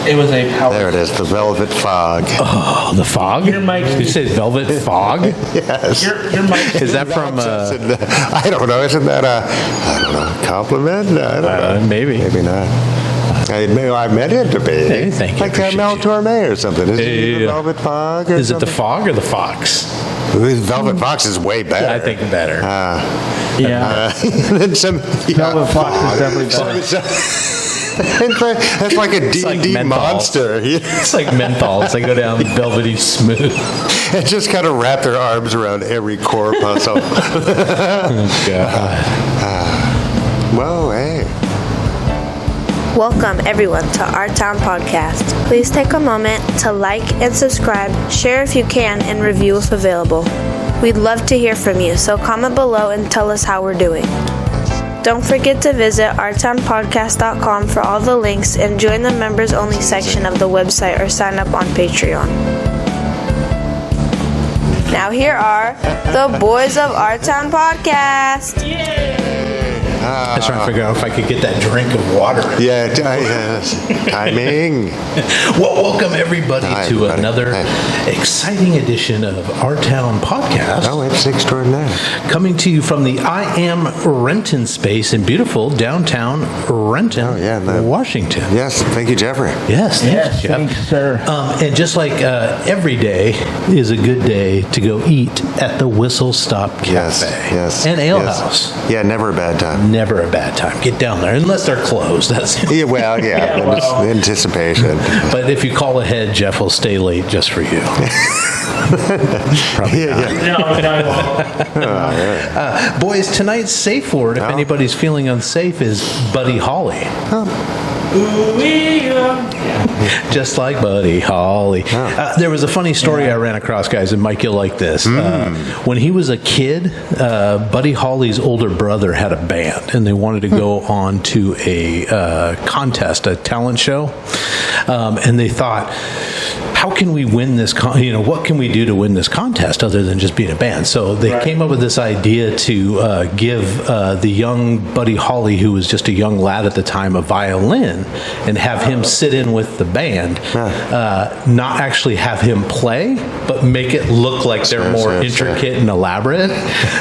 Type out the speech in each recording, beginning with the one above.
It was a power. There it is, the velvet fog. Oh, the fog? Your mic. You say velvet fog? Yes. Your mic. Is that from... I don't know. Isn't that a compliment? I don't know. Maybe. Maybe not. I meant it to be. Hey, thank you. Like Mel Torme or something. Is it the Yeah. velvet fog or Is it the something? fog or the fox? Velvet Fox is way better. I think better. Yeah. Then some, Velvet Fox is definitely better. That's like a like D&D menthol. monster. It's like menthols. They go down velvety smooth. And just kind of wrap their arms around every corpuscle. Oh, God. Well, hey. Welcome, everyone, to Our Town Podcast. Please take a moment to like and subscribe, share if you can, and review if available. We'd love to hear from you, so comment below and tell us how we're doing. Don't forget to visit ourtownpodcast.com for all the links and join the members-only section of the website or sign up on Patreon. Now here are the boys of Our Town Podcast. I was trying to figure out if I could get that drink of water. Yeah, yes. Timing. Well, welcome everybody Hi, to everybody. another exciting edition of Our Town Podcast. Oh, it's extraordinary. Coming to you from the I Am Renton space in beautiful downtown Renton, Oh, yeah, Washington. Yes, thank you, Jeffrey. Yes, Yes, Jeff. thanks, sir. And just like every day is a good day to go eat at the Whistle Stop Cafe Yes. and Ale yes. House. Yeah, never a bad time. Never a bad time. Get down there, unless they're closed. That's Yeah, well, yeah, Yeah, well. anticipation. But if you call ahead, Jeff will stay late just for you. Probably not. No. Boys, tonight's safe word, if anybody's feeling unsafe, is Buddy Holly. Just like Buddy Holly. There was a funny story I ran across, guys, and Mike, you'll like this. When he was a kid, Buddy Holly's older brother had a band, and they wanted to go on to a contest, a talent show, and they thought, how can we win this? What can we do to win this contest other than just being a band? So they came up with this idea to give the young Buddy Holly, who was just a young lad at the time, a violin, and have him sit in with the band. Not actually have him play, but make it look like they're more intricate and elaborate.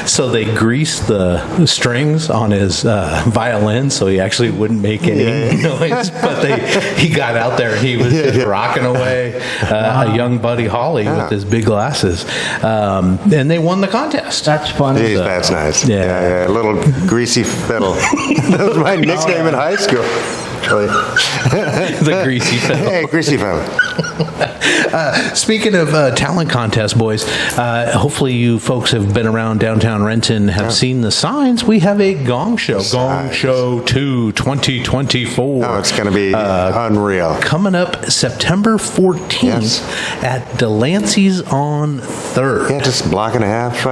So they greased the strings on his violin, so he actually wouldn't make any noise. But he got out there and he was just rocking away. A young Buddy Holly with his big glasses. And they won the contest. That's funny. Geez, that's nice. Yeah. A little greasy fiddle. That was my nickname in high school. The greasy fiddle. Hey, greasy fiddle. Speaking of talent contest, boys, hopefully you folks have been around downtown Renton, have seen the signs. We have a Gong Show. Gong Show 2 2024. Oh, it's going to be unreal. Coming up September 14th at Delancey's on 3rd. Yeah, just a block and a half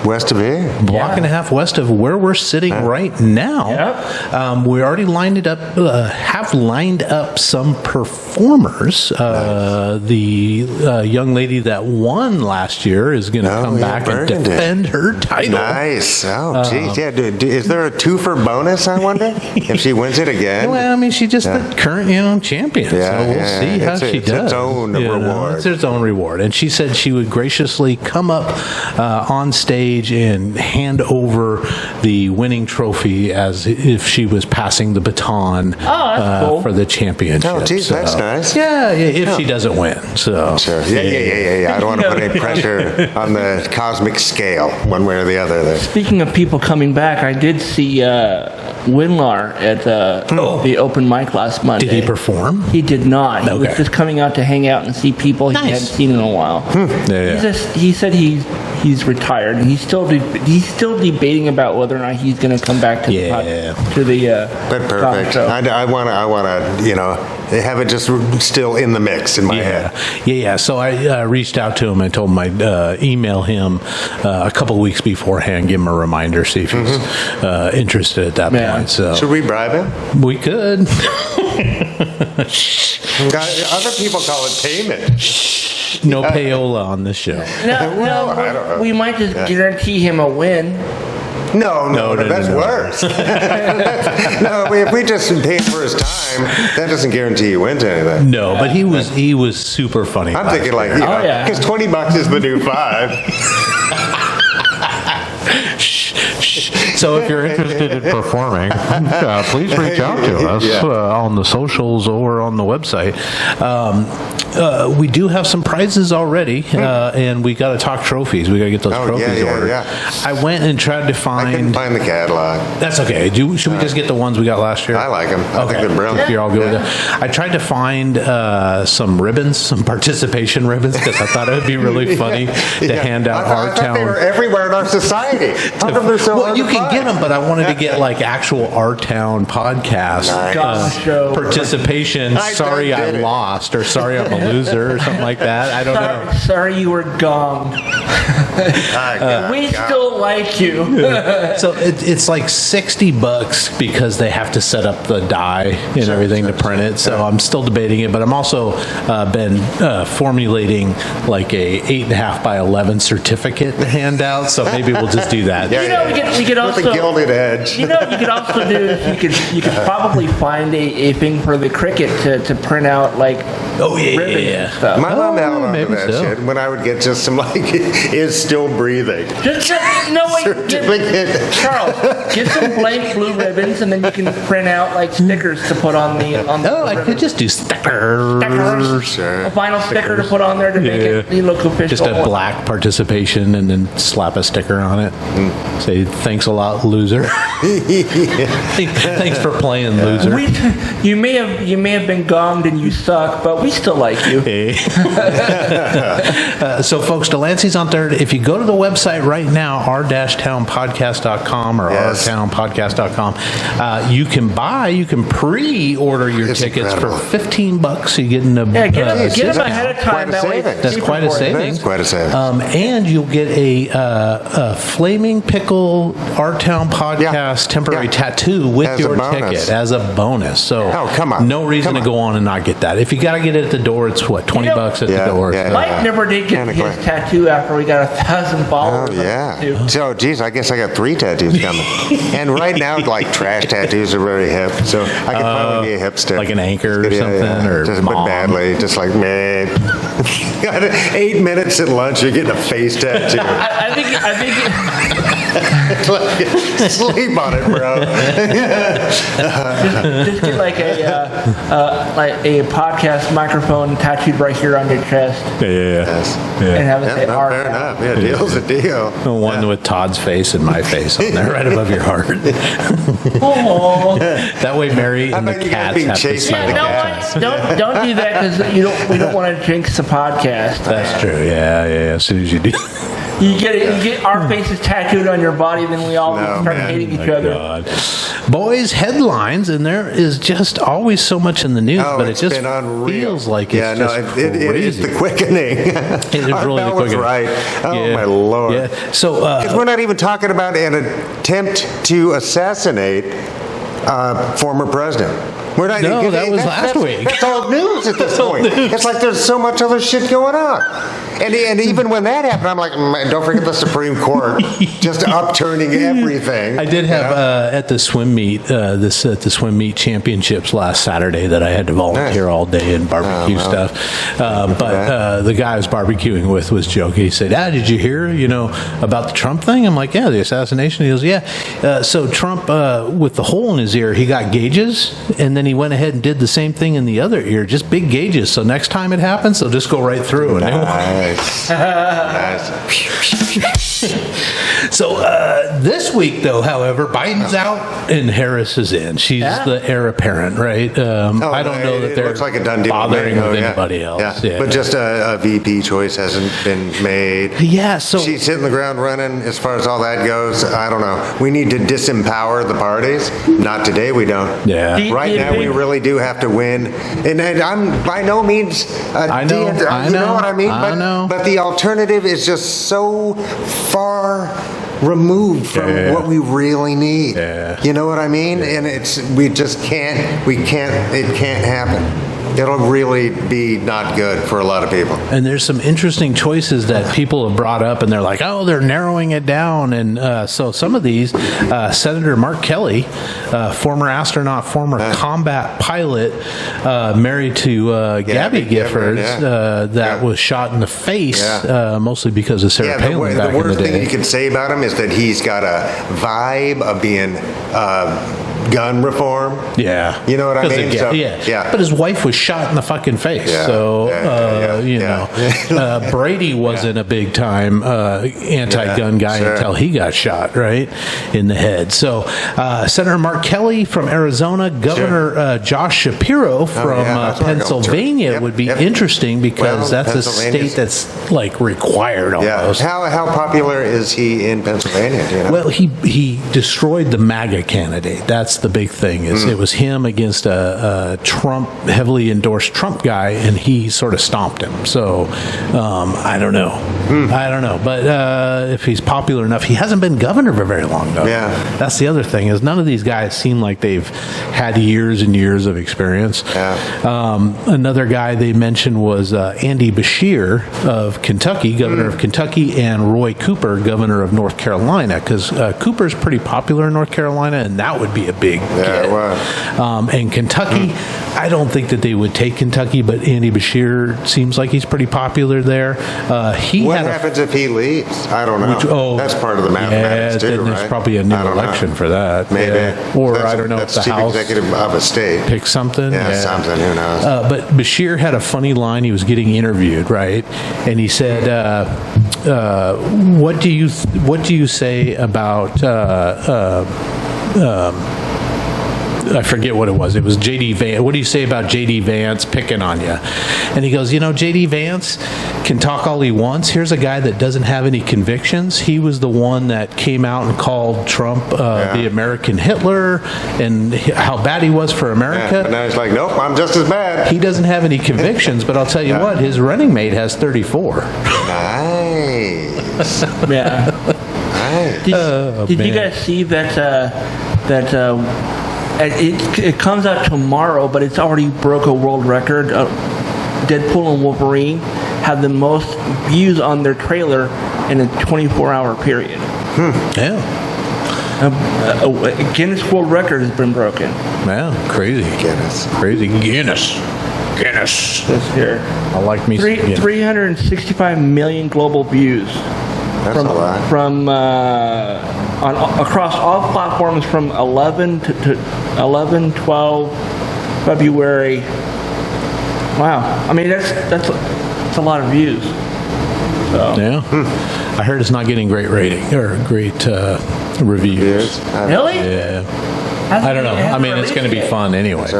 west of here. Block and a half west of where we're sitting right now. We already have lined up some performers. The young lady that won last year is going to come back Burgundy. and defend her title. Nice. Oh, geez. Yeah. Is there a two-for bonus, I wonder? If she wins it again? Well, I mean, she's just the current, champion. Yeah, so we'll see how she it's does. its own reward. It's its own reward. And she said she would graciously come up on stage and hand over the winning trophy as if she was passing the baton cool. for the championship. Oh, geez, that's nice. Yeah, if she doesn't win. So Sure. Yeah. I don't want to put any pressure on the cosmic scale, one way or the other there. Speaking of people coming back, I did see Winlar at the open mic last Monday. did he perform? He did not. He was Okay. just coming out to hang out and see people he hadn't seen in a while. He said he's retired and he's still debating about whether or not he's going to come back to the But perfect. show. I want to, have it just still in the mix in my head. Yeah. So I reached out to him and told him I'd email him a couple of weeks beforehand, give him a reminder, see if he's interested at that point. So Should we bribe him? we could. Other people call it payment. No payola on this show. No, I don't know. we might just guarantee him a win. No, that's worse. No, if we just paid for his time, that doesn't guarantee you went to anything. No, but he was super funny. I'm thinking like, because $20 is the new $5. So if you're interested in performing, please reach out to us on the socials or on the website. We do have some prizes already, and we got to talk trophies. We got to get those trophies ordered. Yeah. I went and tried to find. I couldn't find the catalog. That's okay. Should we just get the ones we got last year? I like them. I think they're brilliant. You're all good with it. I tried to find some ribbons, some participation ribbons, because I thought it would be really funny to hand out I thought they were everywhere in our society. How come they're so hard you to can find? get them, but I wanted to get like actual Our Town podcast Show. participation. Sorry I lost, or sorry I'm a loser, or something like that. I don't know. Sorry you were gone. We still like you. So it's like $60 because they have to set up the die and everything to print it. So I'm still debating it, but I'm also been formulating like a 8.5 by 11 certificate to hand out. So maybe we'll just do that. You know, we could also With a gilded edge. You know what you could also do is you could probably find a thing for the cricket to print out like ribbons and stuff. My mom held on to maybe that so. shit when I would get just some like, is still breathing. No wait, Certificate. Charles, get some blank blue ribbons and then you can print out like stickers to put on the I could just do stickers. Sure. A vinyl sticker to put on there to make it look official. Just a black participation and then slap a sticker on it. Say, thanks a lot, loser. Thanks for playing, loser. You may have been gonged and you suck, but we still like you. So, folks, Delancey's on third. If you go to the website right now, r-townpodcast.com or rtownpodcast.com, you can pre-order your tickets incredible. for $15. You get in a Get them ahead of time. Quite a That way, savings. That's quite a savings. That's quite a savings. And you'll get a Flaming Pickle Our Town Podcast temporary tattoo with As a your bonus. ticket as a bonus. So, come on. no reason Come to on. go on and not get that. If you got to get it at the door, it's what, $20 at the door. Mike never did get Kinda his quick. tattoo after we got 1,000 followers. Oh, yeah. So, geez, I guess I got 3 tattoos coming. And right now, like, trash tattoos are very hip. So, I could probably be a hipster. Like an anchor or something, or just, mom. But badly. Just like, man. Got 8 minutes at lunch, you're getting a face tattoo. I think Like, sleep on it, bro. just get like a podcast microphone tattooed right here on your chest Yes. and have it say No, "Our fair Town." enough. Yeah, deal's a deal. The one with Todd's face and my face on there, right above your heart. Aw. That way, Mary and the bet you guys cats being have to chased by smell the it. cats. Don't do that because we don't want to jinx the podcast. That's true. Yeah. As soon as you do. You get our faces tattooed on your body, then we all No, start man. hating each other. God. Boys, headlines, and there is just always so much in the news, Oh, but it it's just been unreal. feels like it's just it is crazy. the quickening. It is Art really the Bell was quickening. right. Oh, Yeah. my Lord. Yeah. So, Because we're not even talking about an attempt to assassinate former president. We're not. No, because that was last week. That's all news at this point. It's like there's so much other shit going on, and even when that happened, I'm like, don't forget the Supreme Court just upturning everything. I did have at the swim meet, at the swim meet championships last Saturday that I had to volunteer all day and barbecue stuff. But the guy I was barbecuing with was joking. He said, did you hear, about the Trump thing? I'm like, yeah, the assassination. He goes, yeah. So Trump, with the hole in his ear, he got gauges, and then he went ahead and did the same thing in the other ear, just big gauges. So next time it happens, they'll just go right through. And Nice. Nice. So this week, though, however, Biden's out and Harris is in. She's the heir apparent, right? I don't know that it they're looks like a done deal bothering to me. with Oh, yeah. anybody else. Yeah. But just a VP choice hasn't been made. Yeah, so She's hitting the ground running as far as all that goes. I don't know. We need to disempower the parties. Not today, we don't. Yeah. Right now, we really do have to win. And I'm by no means. I know, you I know know, what I mean? I know. But the alternative is just so far removed from what we really need. Yeah. You know what I mean? And we just can't. It can't happen. it'll really be not good for a lot of people. And there's some interesting choices that people have brought up, and they're like, oh, they're narrowing it down. And so some of these, Senator Mark Kelly, former astronaut, former combat pilot, married to Gabby Giffords, that was shot in the face, mostly because of Sarah Palin back in the day. The worst thing you could say about him is that he's got a vibe of being gun reform. Yeah. You know what I mean? But his wife was shot in the fucking face. Brady wasn't a big time anti-gun guy until he got shot, right, in the head. So Senator Mark Kelly from Arizona, Governor Josh Shapiro from Pennsylvania would be interesting because that's a state that's like required almost. How popular is he in Pennsylvania? Do you know? Well, he destroyed the MAGA candidate. That's the big thing. It was him against a Trump, heavily endorsed Trump guy, and he sort of stomped him. So I don't know. But if he's popular enough, he hasn't been governor for very long, though. Yeah. That's the other thing, is none of these guys seem like they've had years and years of experience. Another guy they mentioned was Andy Beshear of Kentucky, governor of Kentucky, and Roy Cooper, governor of North Carolina, because Cooper's pretty popular in North Carolina, and that would be a big get. And Kentucky, I don't think that they would take Kentucky, but Andy Beshear seems like he's pretty popular there. What happens if he leaves? I don't know. That's part of the mathematics too, then right? there's probably a new election for that. Maybe. Or I don't know if that's the chief House executive of a state picks something. something. Who knows? But Beshear had a funny line. He was getting interviewed, right? And he said, "What do you say about?" I forget what it was. It was J.D. Vance. What do you say about J.D. Vance picking on you? And he goes, J.D. Vance can talk all he wants. Here's a guy that doesn't have any convictions. He was the one that came out and called Trump the American Hitler and how bad he was for America. And now he's like, nope, I'm just as bad. He doesn't have any convictions, but I'll tell you what, his running mate has 34. Nice. Did you guys see that it comes out tomorrow, but it's already broke a world record? Deadpool and Wolverine have the most views on their trailer in a 24-hour period. A Guinness World Record has been broken. Yeah, crazy. Guinness. This here. I like me. 365 million global views. That's a lot. From across all platforms from 11 to 12 February. Wow. I mean, that's a lot of views. So. Yeah. I heard it's not getting great rating or great reviews. Really? Yeah. I don't know. I mean, it's going to be fun anyway.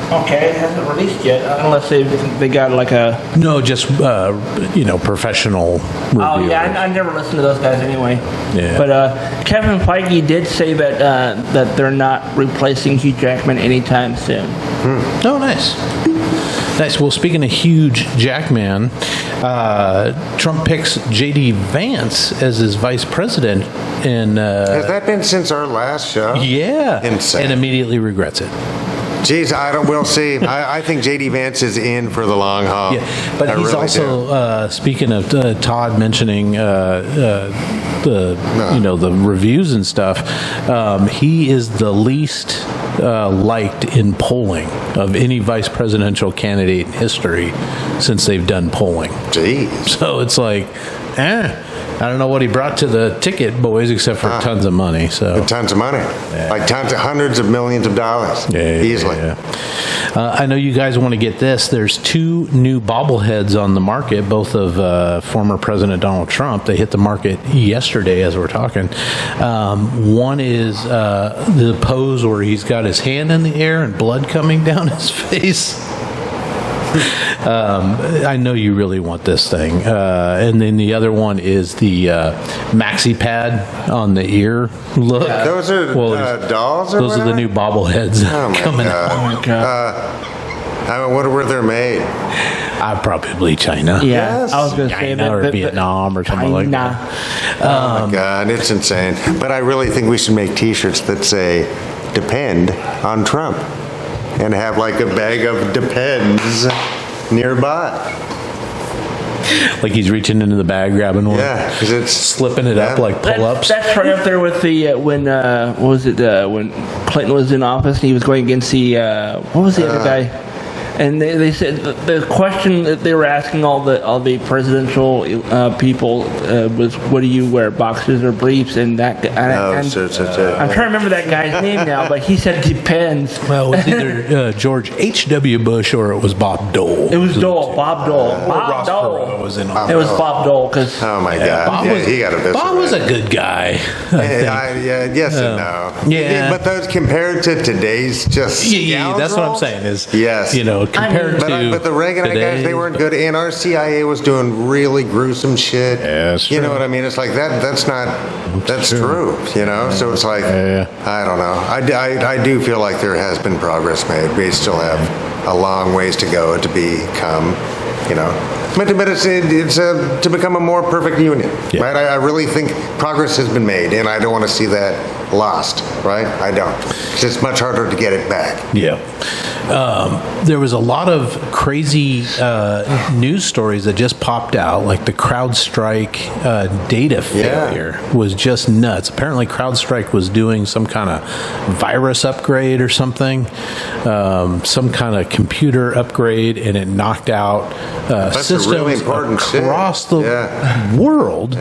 Okay, it hasn't released yet, unless they got like a... No, just, professional review. Oh, yeah, I never listened to those guys anyway. Yeah. But Kevin Feige did say that they're not replacing Hugh Jackman anytime soon. Oh, nice. Nice. Well, speaking of huge Jackman, Trump picks J.D. Vance as his vice president. Has that been since our last show? Yeah. Insane. And immediately regrets it. Geez, we'll see. I think J.D. Vance is in for the long haul. Yeah, but he's really also speaking of Todd mentioning the reviews and stuff. He is the least liked in polling of any vice presidential candidate in history since they've done polling. Jeez. So it's like, I don't know what he brought to the ticket, boys, except for tons of money. So tons of money, like hundreds of millions of dollars, easily. I know you guys want to get this. There's 2 new bobbleheads on the market, both of former President Donald Trump. They hit the market yesterday as we're talking. One is the pose where he's got his hand in the air and blood coming down his face. I know you really want this thing. And then the other one is the maxi pad on the ear look. Those are dolls or those are the new bobbleheads coming out. Oh, my God. What were they made? Probably China. Yeah, Yes. I was going to say China or Vietnam or something like that. Oh, my God, it's insane. But I really think we should make T-shirts that say, depend on Trump. and have like a bag of Depends nearby. Like he's reaching into the bag, grabbing one. Yeah, because it's Slipping it up like pull-ups. That's right up there with the when what was it when Clinton was in office and he was going against the what was the other guy? And they said the question that they were asking all the presidential people was, "What do you wear, boxers or briefs?" And that I'm trying to remember that guy's name now, but he said depends. Well, it was either George H.W. Bush or it was Bob Dole. It was Dole, Bob Dole, Bob Ross Dole. Perot was in It was Bob Dole because oh my God, Bob yeah, was, he got a Bob was a good guy. I think. yes and no. Yeah. But those compared to today's just Yeah, that's what I'm scoundrels? saying is, Yes. compared to But the Reaganite guys, they weren't good. And our CIA was doing really gruesome shit. Yeah, that's You know true. what I mean? It's like that's true. So it's like, I don't know. I do feel like there has been progress made. We still have a long ways to go to become, but it's to become a more perfect union, Yeah. right? I really think progress has been made, and I don't want to see that lost, right? I don't. 'Cause it's much harder to get it back. Yeah. There was a lot of crazy news stories that just popped out, like the CrowdStrike data failure was just nuts. Apparently, CrowdStrike was doing some kind of virus upgrade or something, some kind of computer upgrade, and it knocked out That's systems really important shit. across the world,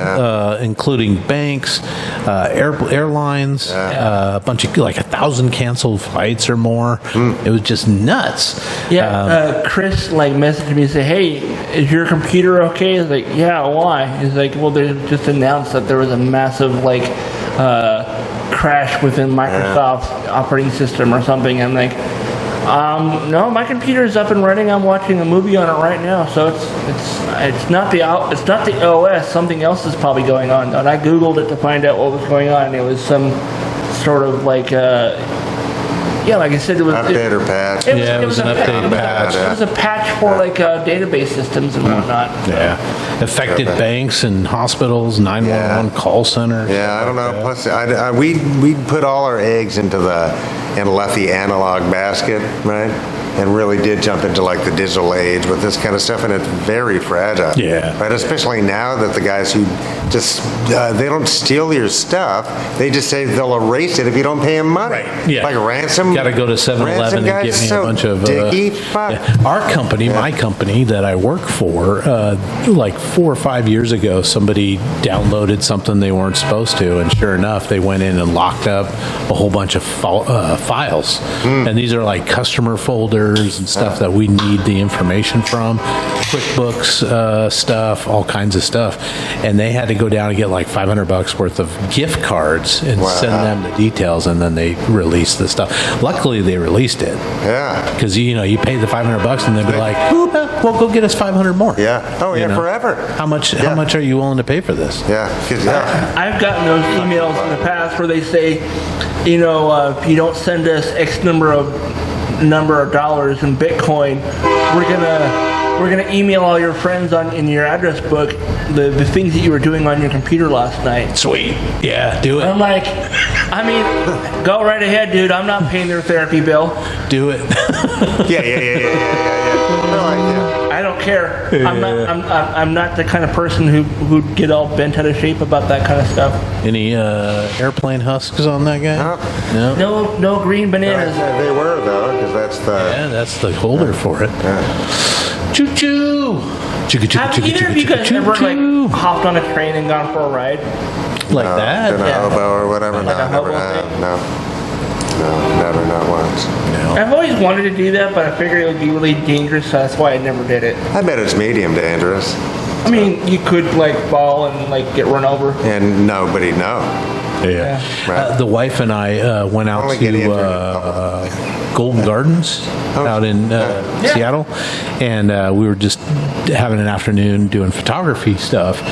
including banks, airlines, a bunch of like 1,000 canceled flights or more. It was just nuts. Chris messaged me and said, "Hey, is your computer okay?" He's like, "Yeah, why?" He's like, "Well, they just announced that there was a massive crash within Microsoft's operating system or something." I'm like, "No, my computer's up and running. I'm watching a movie on it right now, so it's not the OS. Something else is probably going on." And I googled it to find out what was going on. It was some sort of like I said, it was Update or patch. It was an update patch. It was a patch for database systems and whatnot. Yeah, affected banks and hospitals, 911 call centers. Yeah, I don't know. Plus, we put all our eggs and left the analog basket, right? And really did jump into the digital age with this kind of stuff, and it's very fragile. Yeah. Right. Especially now that the guys who just they don't steal your stuff, they just say they'll erase it if you don't pay them money. Right. Yeah. Like ransom. Got to go to 7-Eleven and get me a bunch of. Dicky fuck. Our company, my company that I work for, 4 or 5 years ago, somebody downloaded something they weren't supposed to, and sure enough, they went in and locked up a whole bunch of files. And these are customer folders and stuff that we need the information from, QuickBooks stuff, all kinds of stuff. And they had to go down and get $500 worth of gift cards and send them the details, and then they released the stuff. Luckily, they released it. Yeah. Because you pay the $500 and they'd be like, well, go get us 500 more. Yeah. Oh yeah, forever. How much are you willing to pay for this? Yeah. 'Cause, I've gotten those emails in the past where they say, if you don't send us X number of dollars in Bitcoin, we're gonna email all your friends in your address book the things that you were doing on your computer last night. Sweet. Yeah, do it. I'm like, go right ahead, dude. I'm not paying their therapy bill. Do it. Yeah. I don't care. I'm not the kind of person who'd get all bent out of shape about that kind of stuff. Any airplane husks on that guy? No. No green bananas. They were though, because That's the holder for it. Choo choo. Have either of you guys ever hopped on a train and gone for a ride? Like that? in a hobo or whatever. Like No, a never hobo have. thing? No, never, not once. I've always wanted to do that, but I figured it would be really dangerous, so that's why I never did it. I bet it's medium dangerous, I mean, you could fall and get run over. and nobody'd know. Yeah. Right. The wife and I went out Only get injured in to Golden Gardens out in Seattle, and we were just having an afternoon doing photography stuff,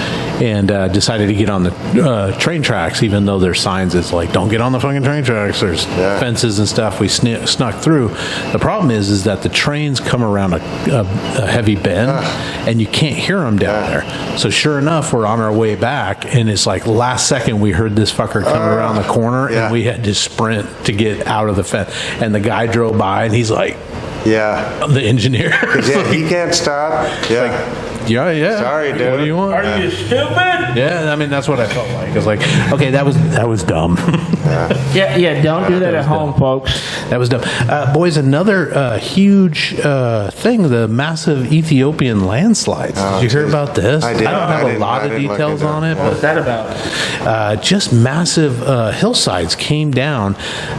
and decided to get on the train tracks, even though there's signs that's don't get on the fucking train tracks. There's fences and stuff. We snuck through. The problem is that the trains come around a heavy bend, and you can't hear them down there. So sure enough, we're on our way back, and it's last second we heard this fucker coming around the corner, and we had to sprint to get out of the fence. And the guy guy drove by, and he's like, Yeah. the engineer. Yeah, he can't stop. Yeah. Yeah. Sorry, dude. What do you want? Are you stupid? Yeah, I mean, that's what I felt like. I was like, okay, that was dumb. Yeah, don't do that at home, folks. That was dumb. Boys, another huge thing, the massive Ethiopian landslides. Did you hear geez. about this? I did. don't have I a didn't- lot I of didn't look details into on it. it, What's but that about? just massive hillsides came down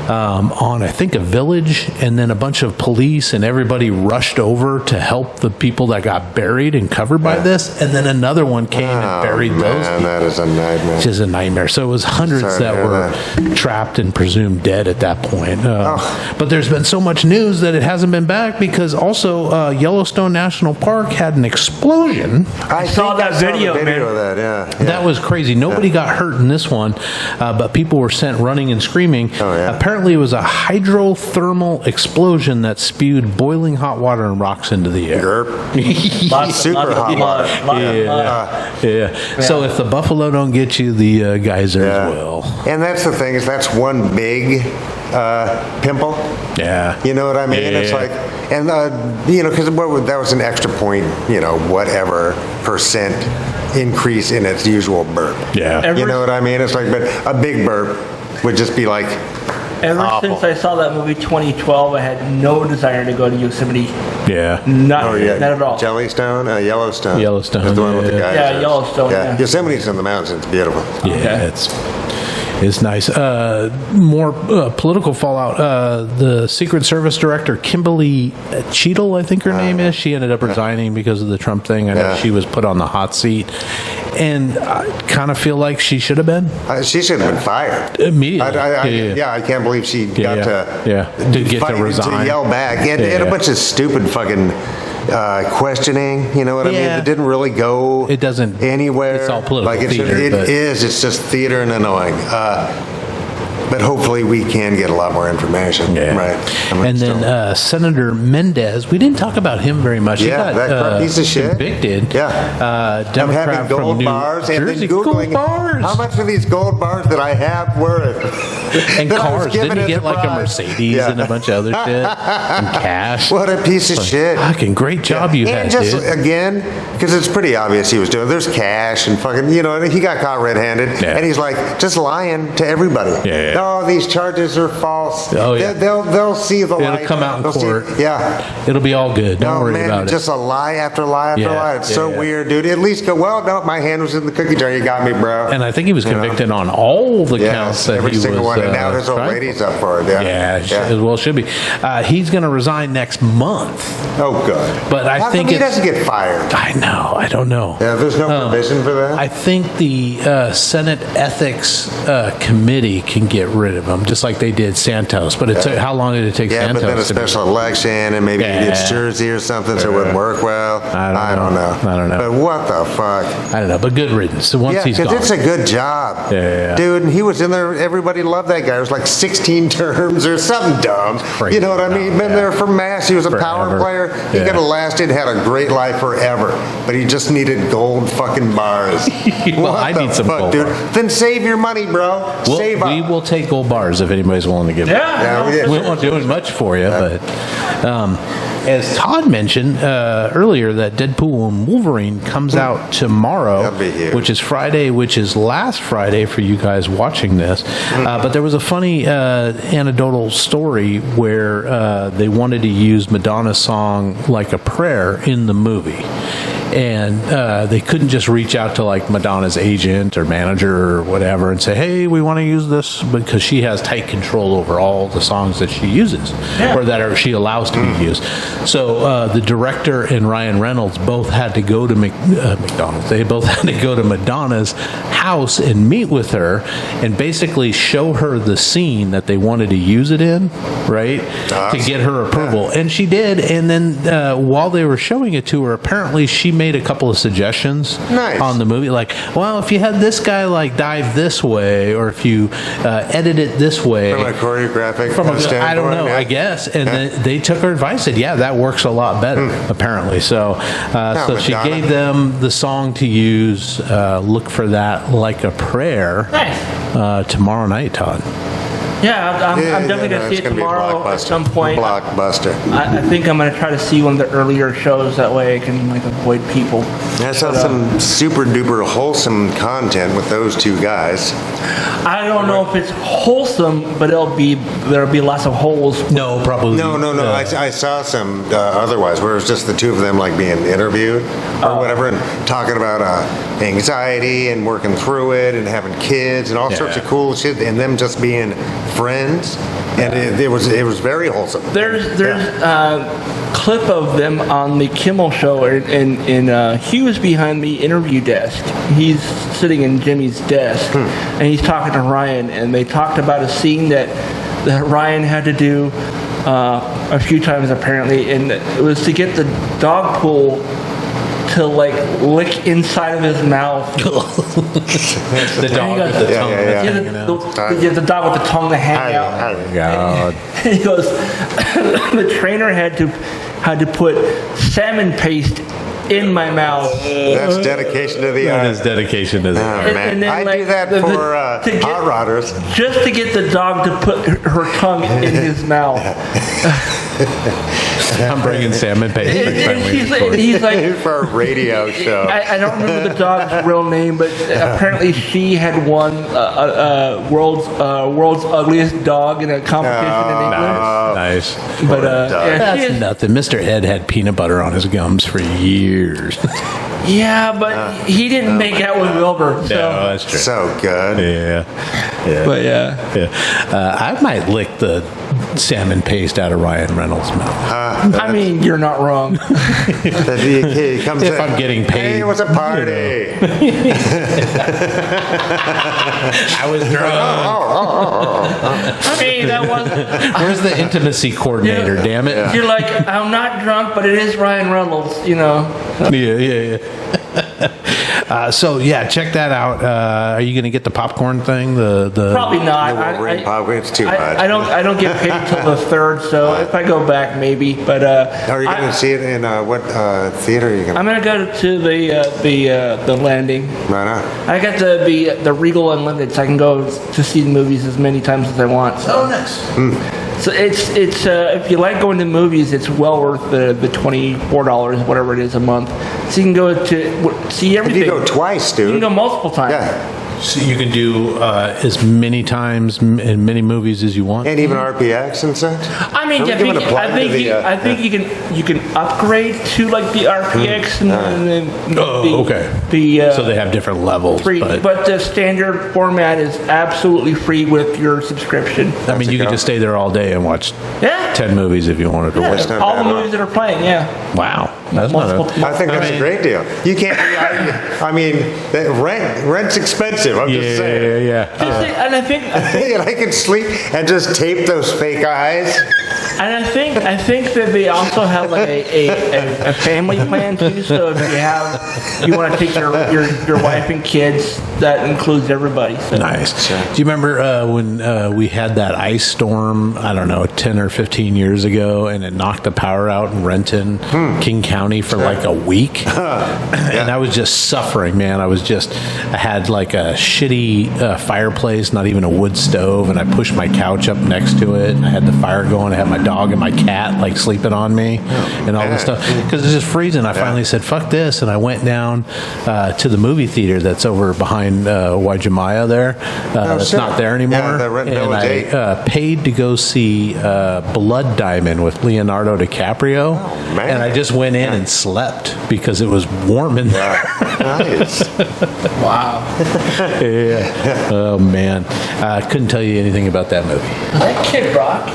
on, I think, a village, and then a bunch of police and everybody rushed over to help the people that got buried and covered by this, and then another one came and buried those Man, people. that is a nightmare. Which is a nightmare. So it was hundreds Sorry to that hear were trapped and presumed dead at that point. But there's been so much news that it hasn't been back because also Yellowstone National Park had an explosion. I saw think that video, the video man. of that, yeah. That was crazy. Nobody got hurt in this one, but people were sent running and screaming. Oh, yeah. Apparently, it was a hydrothermal explosion that spewed boiling hot water and rocks into the air. Derp. Super hot water. Yeah. So if the buffalo don't get you, the geysers Yeah. will. And that's the thing, is that's one big pimple. Yeah. You know what I mean? It's Yeah. like, and because that was an extra point, whatever percent increase in its usual burp. Yeah. You know what I mean? It's like, but a big burp would just be like, Ever awful. since I saw that movie 2012, I had no desire to go to Yosemite. Yeah. Not, oh yeah, not at all. Yellowstone. Yellowstone, That's the one with the yeah. guys. Yeah, Yellowstone, yeah. Yosemite's in the mountains. It's beautiful. Yeah, it's nice. More political fallout. The Secret Service director, Kimberly Cheadle, I think her name is, she ended up resigning because of the Trump thing. I know Yeah. she was put on the hot seat. And I kind of feel like she should have been. She should have been fired Immediately. I can't believe she got to to get to resign. to yell back and a bunch of stupid fucking questioning. You know what I mean? Yeah. It didn't really go. It doesn't anywhere. it's all political Like theater, It but- is. It's just theater and annoying. But hopefully we can get a lot more information. Yeah. Right. I mean, And then still. Senator Mendez, we didn't talk about him very much. He Yeah, got that piece of shit. convicted. Yeah. I'm Democrat having gold from New bars and Jersey. then Googling Gold bars. how much are these gold bars that I have worth. And that I was cars. given Didn't he as get like a prize. Mercedes Yeah. and a bunch of other shit? And cash. What a piece of shit. Fucking great job you and had, just dude. again, because it's pretty obvious he was doing. There's cash and fucking, he got caught red-handed, Yeah. and he's like just lying to everybody. Yeah. No, these charges are false. Oh, yeah. They'll see the light. It'll come out in They'll see- court. yeah. It'll be all good. Don't No, worry man, about it. just a lie after lie after Yeah, lie. It's so yeah. weird, dude. At least go, well, no, my hand was in the cookie jar. You got me, bro. And I think he was You know? convicted on all the counts Yes, that every he single was. one. And now his old tried lady's for. up for it. Yeah. As well should be. He's going to resign next month. Oh, good. But I How think come he it's- doesn't get fired? I know. I don't know. Yeah, there's no provision for that. I think the Senate Ethics Committee can get rid of him, just like they did Santos. But it took, how long did it take Yeah, Santos? but then a to do special election, and maybe Yeah. it's Jersey or something, so it wouldn't work well. I don't know. I don't know. But what the fuck? I don't know, but good riddance. So once Yeah, he's because gone. it's a good job. Yeah. Dude, and he was in there, everybody loved that guy. It was like 16 terms or something dumb. Crazy You know what I mean? Been yeah. there for Mass. He was a power Forever. player. He Yeah. could have lasted, had a great life forever. But he just needed gold fucking bars. Well, What I the need some fuck, gold dude? bars. Then save your money, bro. Save up. we will take gold bars if anybody's willing to give it. Yeah. Yeah, We won't do much for you, but as Todd mentioned earlier, that Deadpool and Wolverine comes out tomorrow, That'll be huge. which is Friday, which is last Friday for you guys watching this. But there was a funny anecdotal story where they wanted to use Madonna's song "Like a Prayer" in the movie. And they couldn't just reach out to like Madonna's agent or manager or whatever and say, "Hey, we want to use this," because she has tight control over all the songs that she uses or that she allows to be used. So the director and Ryan Reynolds both had to go to McDonald's. They both had to go to Madonna's house and meet with her and basically show her the scene that they wanted to use it in, right? To get her approval. And she did. And then while they were showing it to her, apparently she made a couple of suggestions Nice. on the movie. Like, well, if you had this guy like dive this way, or if you edit it this way. From a choreographic standpoint. I don't know, yeah. I guess. And then they took her advice, said, yeah, that works a lot better, apparently. So so she Madonna. gave them the song to use. Look for that Like a Prayer Nice. tomorrow night, Todd. Yeah, I'm definitely going to see it's it gonna be a tomorrow at blockbuster. some point. Blockbuster. I think I'm going to try to see one of the earlier shows. That way I can like avoid people. I saw some super duper wholesome content with those two guys. I don't know if it's wholesome, but there'll be lots of holes. No, probably. No. I saw some otherwise where it was just the two of them like being interviewed or whatever and talking about anxiety and working through it and having kids and all sorts of cool shit and them just being friends. And it was very wholesome. There's a clip of them on the Kimmel show, and he was behind the interview desk. He's sitting in Jimmy's desk, and he's talking to Ryan, and they talked about a scene that Ryan had to do a few times apparently, and it was to get the dog pool to like lick inside of his mouth. The dog with the tongue. The dog with the tongue that hang out. Oh, God. He goes, the trainer had to put salmon paste in my mouth. That's dedication to the That art. is dedication to the art. Man, And then, I like, do that to for get- hot rodders. Just to get the dog to put her tongue in his mouth. I'm bringing salmon paste next time we He's record. like, For a radio show. I don't remember the dog's real name, but apparently she had won world's ugliest dog in a competition in England. Nice. But yeah, she That's is- nothing. Mr. Ed had peanut butter on his gums for years. yeah, but he didn't make out with Wilbur. So. No, that's true. So good. Yeah. But yeah. I might lick the salmon paste out of Ryan Reynolds' mouth. I mean, you're not wrong. He comes If in, I'm getting paid, Hey, it was a party. I was drunk. I mean, that was. Where's the intimacy coordinator? Damn it! You're like, I'm not drunk, but it is Ryan Reynolds, you know. Yeah. So yeah, check that out. Are you going to get the popcorn thing? The Probably not. The Wolverine popcorn, it's too much. I don't get paid until the 3rd, so if I go back, maybe. But Are you going to see it in what theater are you going I'm to? gonna go to the landing. Right on. I got the Regal Unlimited, so I can go to see the movies as many times as I want. So. Oh, nice. So it's if you like going to movies, it's well worth the $24, whatever it is a month. So you can go to see If everything. you go twice, You can dude. go multiple times. Yeah. So you can do as many times in many movies as you want. And even RPX and such. I mean, Are we I giving think, a plug to the, I think you can upgrade to like the RPX and then okay. the So they have different levels. 3D, but the standard format is absolutely free with your subscription. I mean, you could just stay there all day and watch Yeah, 10 movies if you wanted to watch. not all bad, the huh? movies that are playing. Yeah, Wow. That's multiple. I think that's a great deal. You can't. I mean, rent's expensive. I'm just saying. And I think And I can sleep and just tape those fake eyes. And I think that they also have like a family plan too. So if you want to take your wife and kids, that includes everybody. So. Nice. Do you remember when we had that ice storm, I don't know, 10 or 15 years ago, and it knocked the power out in Renton, King County for like a week? And I was just suffering, man. I had like a shitty fireplace, not even a wood stove, and I pushed my couch up next to it, and I had the fire going. I had my dog and my cat like sleeping on me and all this stuff because it's just freezing. I finally said, fuck this, and I went down to the movie theater that's over behind Waijimaya there. It's sure. not there anymore. Yeah, the Red and Village I 8. paid to go see Blood Diamond with Leonardo DiCaprio. man. And I just went in and slept because it was warm in there. Nice. Wow, Yeah. Oh, man. I couldn't tell you anything about that movie. that Kid Rock.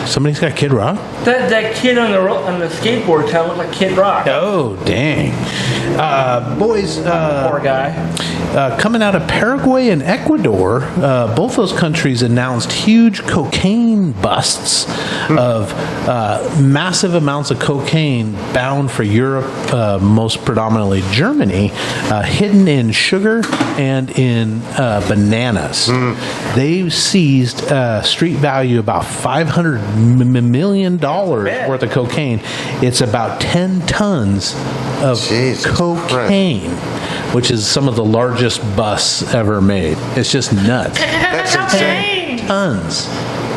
Somebody's got Kid Rock? That kid on the skateboard kind of looked like Kid Rock. Oh, dang. Boys, Poor guy. coming out of Paraguay and Ecuador, both those countries announced huge cocaine busts of massive amounts of cocaine bound for Europe, most predominantly Germany, hidden in sugar and in bananas. They seized street value about $500 million worth of cocaine. It's about 10 tons of Jesus cocaine, which is some of the largest busts ever made. It's just nuts. That's insane. tons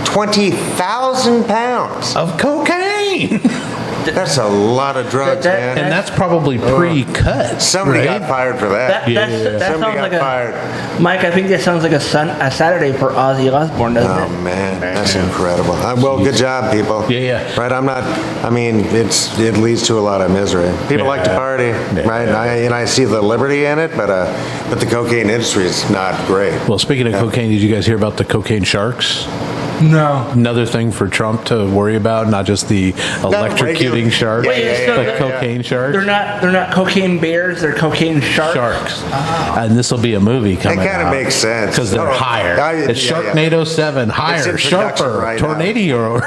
20,000 pounds. of cocaine. That's a lot of drugs, That- man. And that's probably pre-cut. Somebody right? got fired for that. That Somebody sounds got like fired. Mike, I think that sounds like a Saturday for Ozzy Osbourne, doesn't Oh it? man, that's incredible. Well, good job, people. Yeah. Right. I mean, it leads to a lot of misery. People like to party, right? And I see the liberty in it, but the cocaine industry is not great. Well, speaking of cocaine, did you guys hear about the cocaine sharks? No. Another thing for Trump to worry about, not just the electrocuting regular- sharks, Yeah, so but cocaine sharks. They're not cocaine bears. They're cocaine sharks. Sharks. And this will be a movie It coming out. kind of makes sense Because they're Oh, higher. It's yeah, yeah. Sharknado 7, higher, in production sharper, right now. tornado.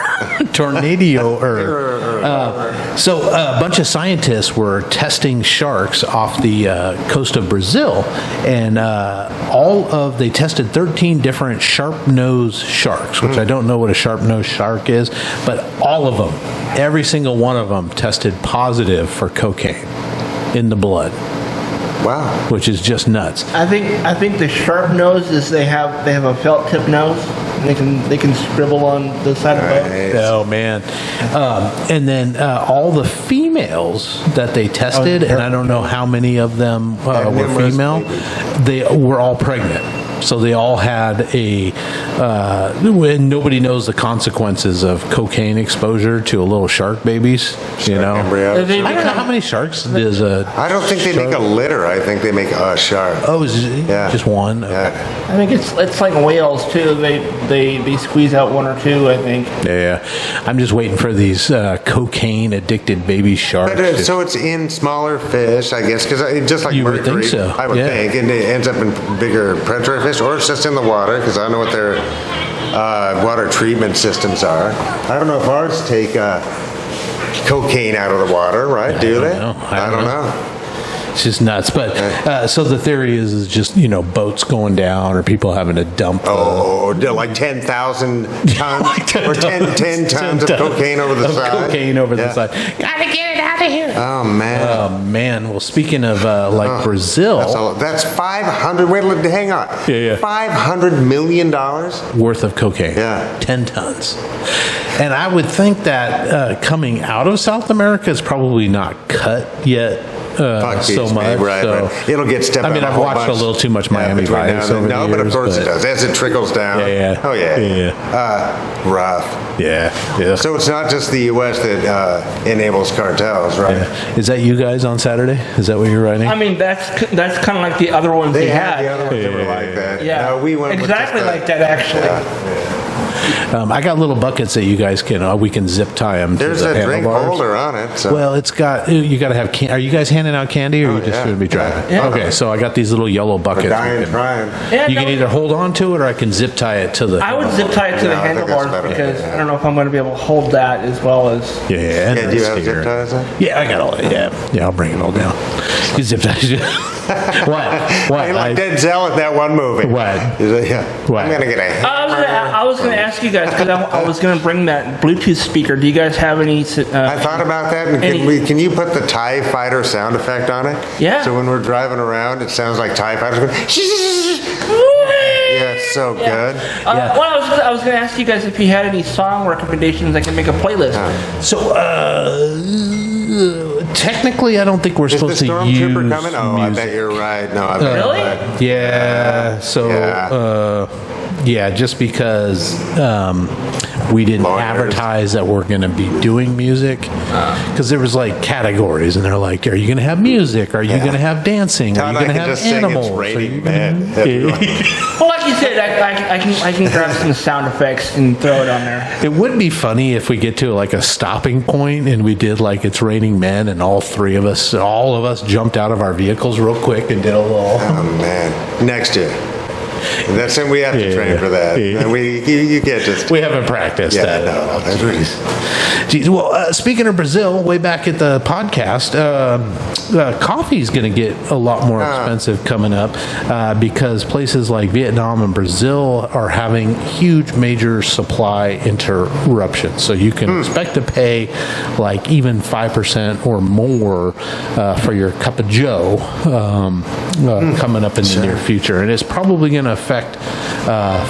So a bunch of scientists were testing sharks off the coast of Brazil, and they tested 13 different sharp-nosed sharks, which I don't know what a sharp-nosed shark is, but all of them, every single one of them tested positive for cocaine in the blood, Wow. which is just nuts. I think the sharp nose is they have a felt tip nose. And they can scribble on the side of the boat. Nice. Oh man! And then all the females that they tested, and I don't know how many of them were numerous female, babies. they were all pregnant. So they all had and nobody knows the consequences of cocaine exposure to a little shark babies. You know, Embryo. They I don't know become- how many sharks does a. I don't think they make a litter. I think they make a shark. Oh, is it Yeah. just one? Yeah. I think it's like whales too. They squeeze out one or two. I think. Yeah, I'm just waiting for these cocaine addicted baby sharks. But, so it's in smaller fish, I guess, because just like You would mercury, think so, I would yeah. think, and it ends up in bigger predatory fish, or it's just in the water, because I don't know what their water treatment systems are. I don't know if ours take cocaine out of the water, right? Do they? know. I don't know. It's just nuts. But so the theory is just boats going down or people having to dump. Oh, like 10,000 tons or 10 tons of cocaine over the side. Cocaine over the Yeah. side. Gotta get it out of here. Oh man. Oh man. Well, speaking of Brazil, That's 500. Wait, hang on. Yeah. $500 million. worth of cocaine. Yeah. 10 tons. And I would think that coming out of South America is probably not cut yet. Fuck So these, much. man. Right, so. right. It'll get stepped I mean, on a I've whole watched bunch. a little too much Miami between now Vice and over then. the No, but of years, course it but- does. As it trickles down. Yeah. Oh, yeah. Yeah. Rough. Yeah. So it's not just the U.S. that enables cartels, right? Yeah. Is that you guys on Saturday? Is that what you're writing? I mean, that's kind of like the other ones They they had the had. other ones that were like that. Yeah, No, we went with exactly just like that actually. I got little buckets that you guys we can zip tie them. There's to the a drink handlebars. holder on it. So. Well, you got to have. Are you guys handing out candy, or Oh, you just yeah. going to be driving? Yeah. Okay, so I got these little yellow buckets. dying You can- trying. Yeah, You no, can either hold on to it, or I can zip tie it to the. I would zip tie it to the Yeah, I think that's handlebars better. because Yeah. I don't know if I'm going to be able to hold that as well as. Yeah, Yeah, do you that's have here. zip ties then? Yeah, I got all that. Yeah, I'll bring it all down. You zip ties. What? I like Denzel in that one movie. What? He's like, yeah. What? I'm gonna get a. I was going to ask you guys because I was going to bring that Bluetooth speaker. Do you guys have any? I thought about that. And can you put the TIE fighter sound effect on it? Yeah. So when we're driving around, it sounds like TIE fighters going. Yeah, it's so good. Well, I was going to ask you guys if you had any song recommendations. I can make a playlist. So, technically, I don't think we're Is the supposed to use stormtrooper coming? Oh, I music. bet you're right. No, I bet Really? you're right. Yeah. So, just because we didn't Lawyers. advertise that we're going to be doing music, because there was like categories, and they're like, "Are you going to have music? Are you going to have dancing? Are Todd, you I going to can have just sing animals? It's Are you Raining gonna- Men. Well, like you said, I can grab some sound effects and throw it on there. It would be funny if we get to like a stopping point and we did like It's Raining Men, and all of us jumped out of our vehicles real quick and did a little. Oh man, next year. That's when we have to train for that. Yeah. And you can't just. We haven't practiced Yeah, that. no, that's really. Geez, well, speaking of Brazil, way back at the podcast, coffee is going to get a lot more expensive coming up because places like Vietnam and Brazil are having huge major supply interruptions. So you can expect to pay like even 5% or more for your cup of Joe coming up in the near future. And it's probably going to affect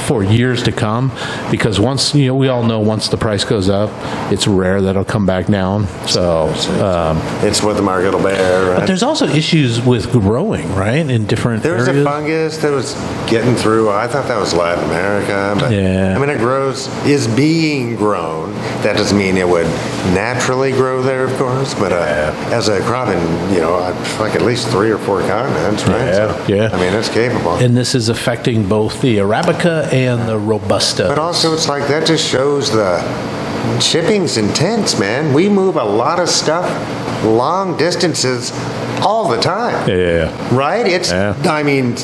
for years to come, because once we all know once the price goes up, it's rare that it'll come back down. So it's what the market will bear. Right? but there's also issues with growing, right, in different There was areas. a fungus that was getting through. I thought that was Latin America, but Yeah. I mean, is being grown. That doesn't mean it would naturally grow there, of course, but as a crop in, like at least 3 or 4 continents, right? Yeah. I mean, it's capable. And this is affecting both the Arabica and the Robusta. But also, it's like that just shows the shipping's intense, man. We move a lot of stuff long distances all the time. Yeah. Right? It's, Yeah. I mean,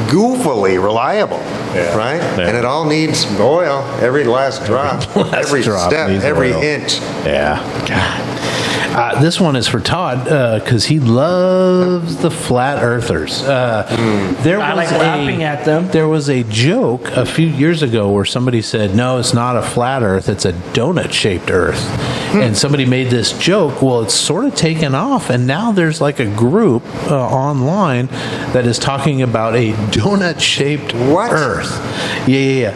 goofily reliable. Yeah. Right? Yeah. And it all needs oil, every last drop, every drop step, needs every oil. inch. Yeah. God. This one is for Todd because he loves the flat earthers. There I was like laughing at them. There was a joke a few years ago where somebody said, "No, it's not a flat Earth; it's a donut-shaped Earth." And somebody made this joke. Well, it's sort of taken off, and now there's like a group online that is talking about a donut-shaped What? Earth. Yeah.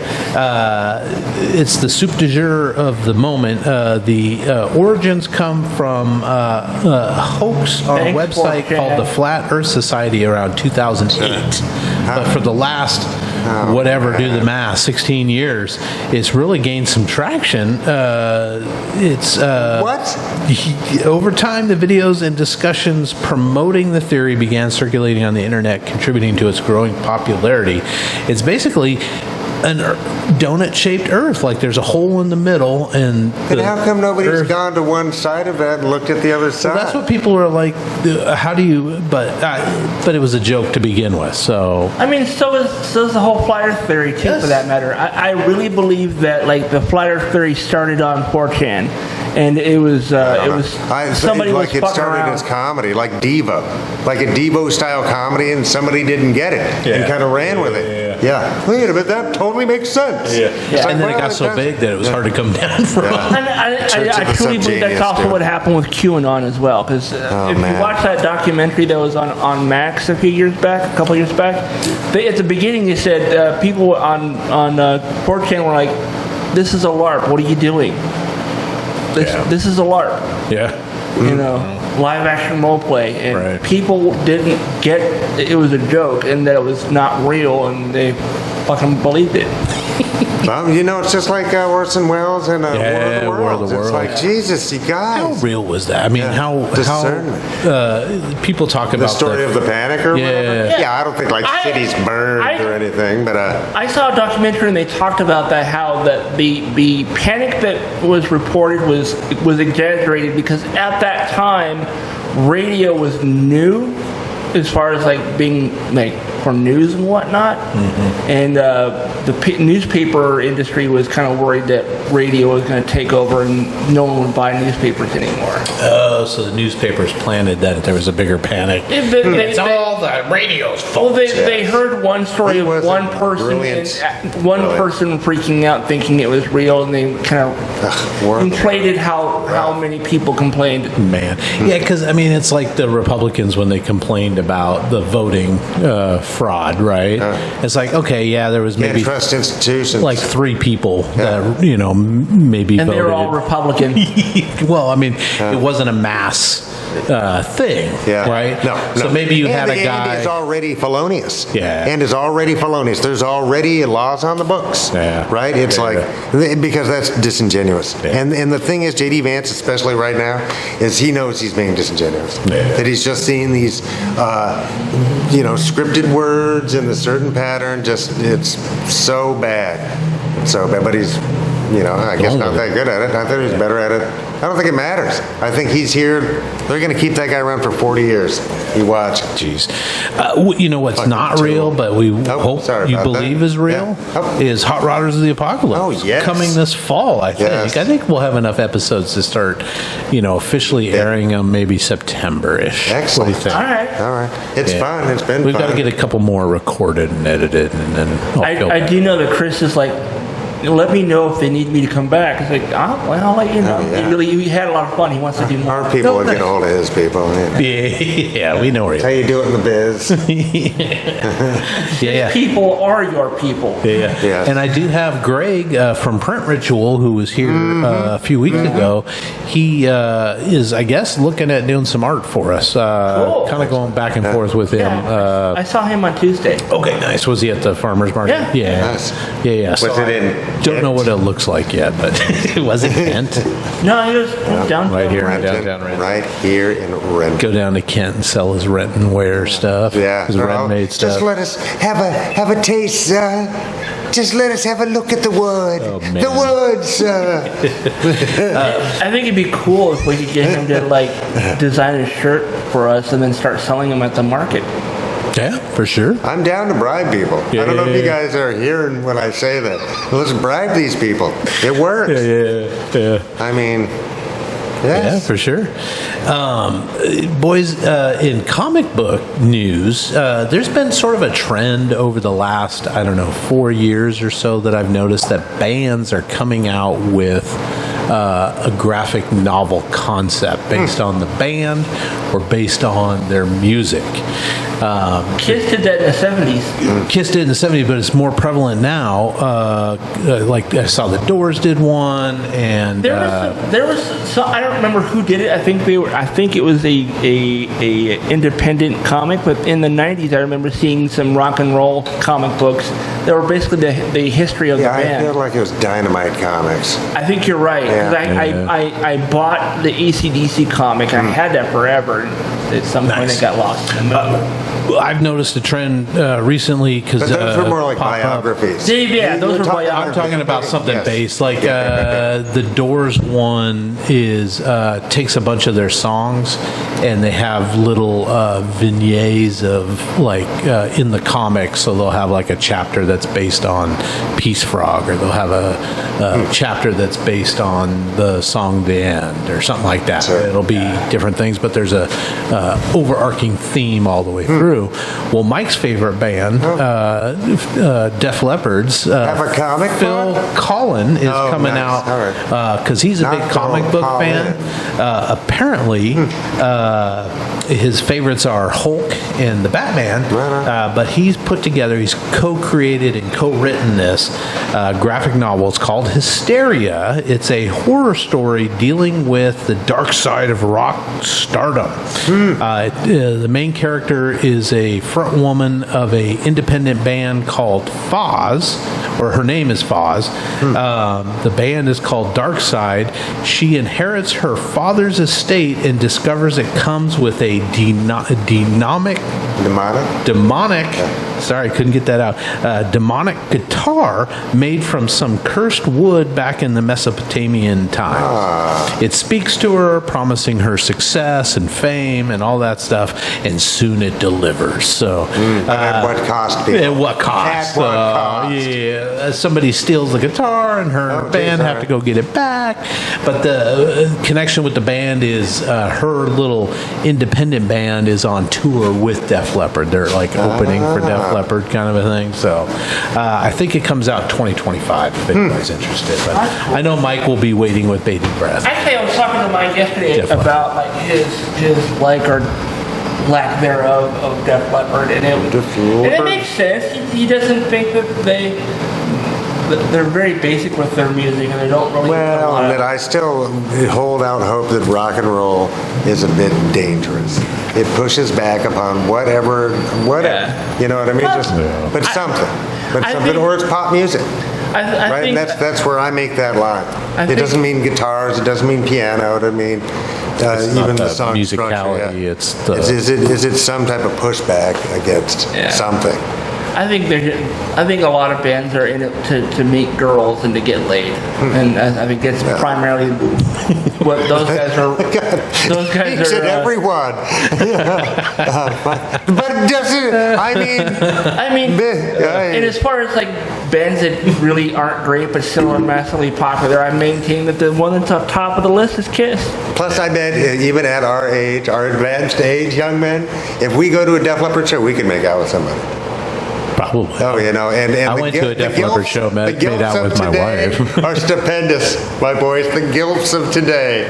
It's the soup du jour of the moment. The origins come from a hoax on a Thanks, website 4chan. called the Flat Earth Society around 2008. But for the last, do the math, 16 years, it's really gained some traction. What? Over time, the videos and discussions promoting the theory began circulating on the internet, contributing to its growing popularity. It's basically an donut-shaped Earth, like there's a hole in the middle, and And how come nobody's gone to one side of that and looked at the other side? Well, that's what people are like. How do you? But it was a joke to begin with. So I mean, so is the whole flat Earth theory too, Yes. for that matter. I really believe that like the flat Earth theory started on 4chan, and it was somebody was like it fucking started around. as comedy, like Devo, like a Devo style comedy, and somebody didn't get it and kind of ran with it. Yeah. Wait a minute, that totally makes sense. Yeah. and then it got so big that it was hard to come down from. And Church I of the truly believe that's Subgenius, also dude. what happened with QAnon as well. Because if man. you watch that documentary that was on Max a couple years back, at the beginning they said people on 4chan were like, "This is a LARP. What are you doing? This is a LARP." Yeah. Live action role play, and Right. people didn't get it was a joke and that it was not real, and they fucking believed it. It's just like Orson Welles and War of the War of the Worlds. It's Worlds. like, Jesus, you How guys. real was that? I mean, how Discernment. people talk The about story of the panic or whatever? Yeah. Yeah, I don't think like cities burned or anything, but I saw a documentary and they talked about that, how that the panic that was reported was exaggerated because at that time radio was new as far as like being like for news and whatnot, and the newspaper industry was kind of worried that radio was going to take over and no one would buy newspapers anymore. Oh, so the newspapers planted that there was a bigger panic. It's all the radio's Well, fault. they heard one story He of wasn't one person, brilliant. one Really. person freaking out, thinking it was real, and they kind War of of the inflated how many people complained. Man, yeah, because I mean, it's like the Republicans when they complained about the voting fraud, right? It's like, okay, yeah, there was can't maybe trust institutions. like 3 people that maybe And voted. they were all Republican. Well, I mean, it wasn't a mass thing, Yeah. right? No. So maybe you had a And guy. is already felonious. Yeah. And is already felonious. There's already laws on the books. Yeah. Right? It's because that's disingenuous. Yeah. And the thing is, J.D. Vance, especially right now, is he knows he's being disingenuous. Yeah. That he's just seeing these, scripted words in a certain pattern. Just, it's so bad. So bad. But he's, I guess not that good at it. I thought he was better at it. I don't think it matters. I think he's here. They're going to keep that guy around for 40 years. You watch. Jeez. You know what's Fucking not real, but we hope sorry you about believe that. is real, Yeah. Oh. is Hot Rodders of the Apocalypse. Oh, yes. Coming this fall, I think. Yes. I think we'll have enough episodes to start, officially airing them maybe September-ish. Excellent. What do you think? All right. All right. It's fun. It's been We've fun. got to get a couple more recorded and edited, and then I'll I do know that Chris is like let me know if they need me to come back. It's like, I'll let you know. Oh, yeah. He had a lot of fun. He wants to do more. Our people would get a hold of his people. Yeah, we know where That's how you do it in the biz. Yeah. People are your people. Yeah. Yes. And I do have Greg from Print Ritual, who was here a few weeks ago. He is, I guess, looking at doing some art for us. Cool. Kind of going back and forth with him. Yeah. I saw him on Tuesday. Okay, nice. Was he at the farmer's market? Yeah. Nice. Yeah. Was it in Don't know what it looks like yet, but was it Kent? No, he was down Right here. Renton? Downtown Renton. Right here in Renton. Go down to Kent and sell his Renton wear stuff. Yeah. His Renton-made stuff. Just let us have a taste, sir. Just let us have a look at the wood. Oh, man. The wood, sir. I think it'd be cool if we could get him to like design a shirt for us and then start selling them at the market. Yeah, for sure. I'm down to bribe people. I don't know if you guys are hearing when I say that. Let's bribe these people. It works. Yeah. I mean, Yeah, yes. for sure. Boys, in comic book news, there's been sort of a trend over the last, 4 years or so that I've noticed that bands are coming out with a graphic novel concept based on the band or based on their music. Kiss did that in the 70s. Kiss did in the 70s, but it's more prevalent now. Like I saw the Doors did one, and There was some, I don't remember who did it. I think it was a independent comic, but in the 90s I remember seeing some rock and roll comic books that were basically the history of Yeah, the I band. feel like it was Dynamite Comics. I think you're right. 'Cause Yeah. I bought the AC/DC comic. I had that forever. And at some point, Nice. it got lost in the middle. I've noticed a trend recently because But those were more like biographies. Those were I'm biographies. talking about something Yes. based, like the Doors one is takes a bunch of their songs and they have little vignettes of like in the comics. So they'll have like a chapter that's based on Peace Frog, or they'll have a chapter that's based on the song "The End" or something like that. Sure. It'll be different things, but there's a overarching theme all the way through. Well, Mike's favorite band, Def Leppard's, Have a comic Phil book? Collin is Oh, coming nice. out All right. because he's a Not big Phil comic book Collin. fan. Apparently, his favorites are Hulk and the Batman, Right on. but he's co-created and co-written this graphic novel. It's called Hysteria. It's a horror story dealing with the dark side of rock stardom. The main character is a front woman of a independent band called Foz, or her name is Foz. The band is called Dark Side. She inherits her father's estate and discovers it comes with a demonic, sorry, couldn't get that out, demonic guitar made from some cursed wood back in the Mesopotamian times. It speaks to her, promising her success and fame and all that stuff, and soon it delivers. So, But at what cost, people? at what cost? At what cost? Yeah, somebody steals the guitar, and her Oh, band geez, have all to go get it back. But the connection with the band is her little independent band is on tour with Def Leppard. They're like opening for Def Leppard, kind of a thing. So I think it comes out 2025 if anybody's interested. But I know Mike will be waiting with bated breath. Actually, I was talking to Mike yesterday Def Leppard. about like his like or lack thereof of Def Leppard, and it makes sense. He doesn't think that they're very basic with their music, and they don't really. Well, put a lot but of- I still hold out hope that rock and roll is a bit dangerous. It pushes back upon whatever. Yeah. You know what I mean? Well, But something. I think- Or it's pop music. I Right, think and that's where I make that line. I It think- doesn't mean guitars. It doesn't mean piano. It doesn't mean not even the the song musicality, structure, yeah. it's the- Is it some type of pushback against Yeah. something? I think a lot of bands are in it to meet girls and to get laid, and I think that's primarily what those guys are. Those guys He said are. everyone. But doesn't I mean? And as far as like bands that really aren't great but still are massively popular, I maintain that the one that's up top of the list is Kiss. Plus, I bet even at our age, our advanced age, young men, if we go to a Def Leppard show, we can make out with somebody. Probably. Oh, and I went to a Def Leppard show, made out with my wife. Are stupendous, my boys. The gilfs of today.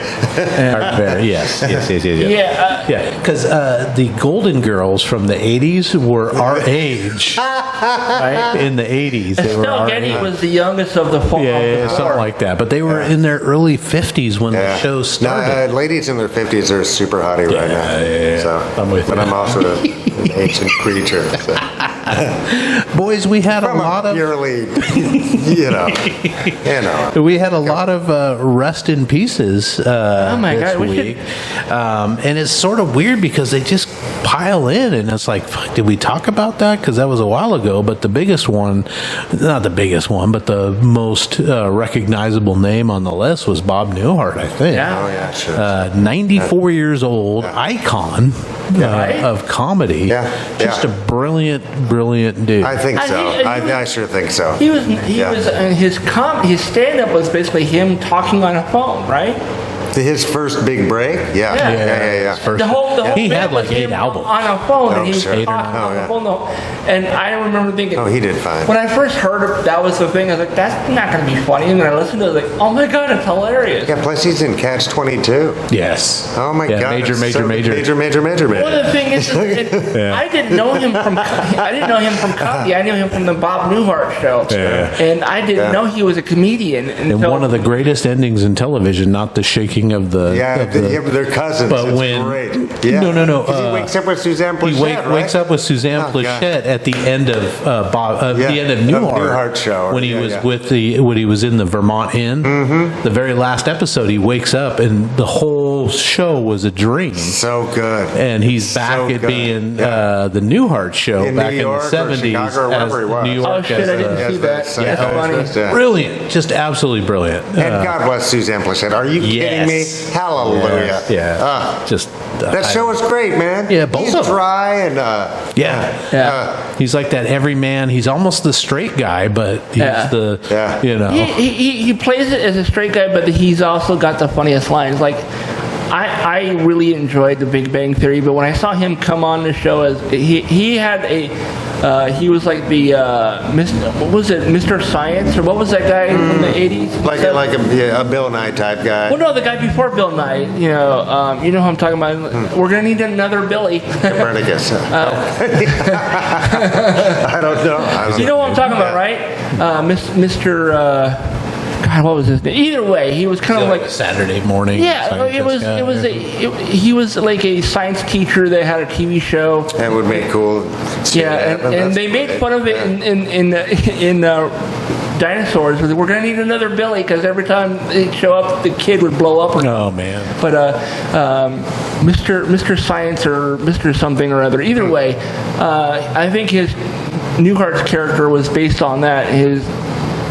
Yes. Yeah. Because the Golden Girls from the 80s were our age. Right? In the 80s. They were Estelle our Getty age. was the youngest of the four. Yeah, something like that. But they were in their early 50s when the show started. No, ladies in their 50s are super hottie right now. Yeah. So, I'm with but you. I'm also an ancient creature. So. Boys, we had From a lot of purely, you know. we had a lot of rest in pieces Oh my this God, we week, and it's sort of weird because they just pile in, and it's like, fuck, did we talk about that? Because that was a while ago. But the biggest one, not the biggest one, but the most recognizable name on the list was Bob Newhart, I think. Yeah. Oh, yeah, sure. 94 years old, icon of comedy. Yeah, Just yeah. a brilliant dude. I think I so. think- I sure think so. He was Yeah. his stand up was basically him talking on a phone, right? His first big break? Yeah. Yeah. Yeah. First- The whole he bit had was like 8 him albums. on a phone, Oh, and he was sure. talking 8 or 9. on Oh, the yeah. phone. Though. And I remember thinking, Oh, he did fine. when I first heard that was the thing, I was like, that's not going to be funny. And then I listened to it, like, oh my God, it's hilarious. Yeah, plus he's in Catch 22. Yes. Oh my Yeah, God. Major. Well, Well, the thing is, I didn't know him from comedy. I knew him from the Bob Newhart show, and I didn't know he was a comedian. And so, one of the greatest endings in television, not the shaking of the. Yeah, of the- they're cousins. But it's when great. Yeah. no, 'Cause he wakes up with Suzanne Plachette, he right? wakes up with Suzanne Oh, God. Plachette at the end of Yeah, the end of of Newhart, Newhart show, when he yeah, was yeah. when he was in the Vermont Inn. Mm-hmm. The very last episode, he wakes up and the whole show was a dream. So good. And he's back So at good. being Yeah. the Newhart show In back New in York the or 70s. Chicago or wherever he was. New York Oh, shit, as I didn't the- see that. Yes, That's funny. yeah. Brilliant, just absolutely brilliant. And God bless Suzanne Plachette. Are you kidding me? Yes. Hallelujah. Yeah, Ah, just that show was great, man. Yeah, both He's of them. dry and Yeah. He's like that everyman. He's almost the straight guy, but he's the He plays it as a straight guy, but he's also got the funniest lines. Like, I really enjoyed The Big Bang Theory, but when I saw him come on the show, as he had a he was like the what was it, Mr. Science, or what was that guy from the 80s? like a Bill Nye type guy. Well, no, the guy before Bill Nye. You know who I'm talking about. We're gonna need another Billy. Copernicus. I don't know. You know what I'm talking about, right? Mr. God, what was his name? Either way, he was kind of like Saturday morning. yeah. It was he was like a science teacher that had a TV show. That would make cool. Yeah, and they made fun of it in Dinosaurs. We're gonna need another Billy because every time they show up, the kid would blow up. Oh man. But Mr. Science or Mr. something or other. Either way, I think his Newhart's character was based on that.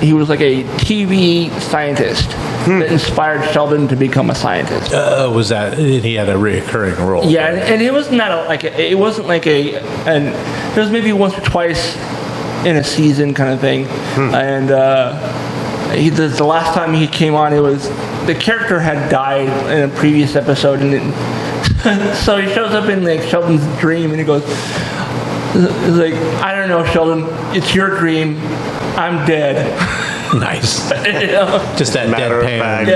He was like a TV scientist that inspired Sheldon to become a scientist. Was that he had a reoccurring role? Yeah, and it was not it wasn't like it was maybe once or twice in a season kind of thing. And the last time he came on, it was the character had died in a previous episode, and so he shows up in like Sheldon's dream, and he goes, he's like, I don't know, Sheldon, it's your dream. I'm dead. Nice. You know? Just that Matter of deadpan.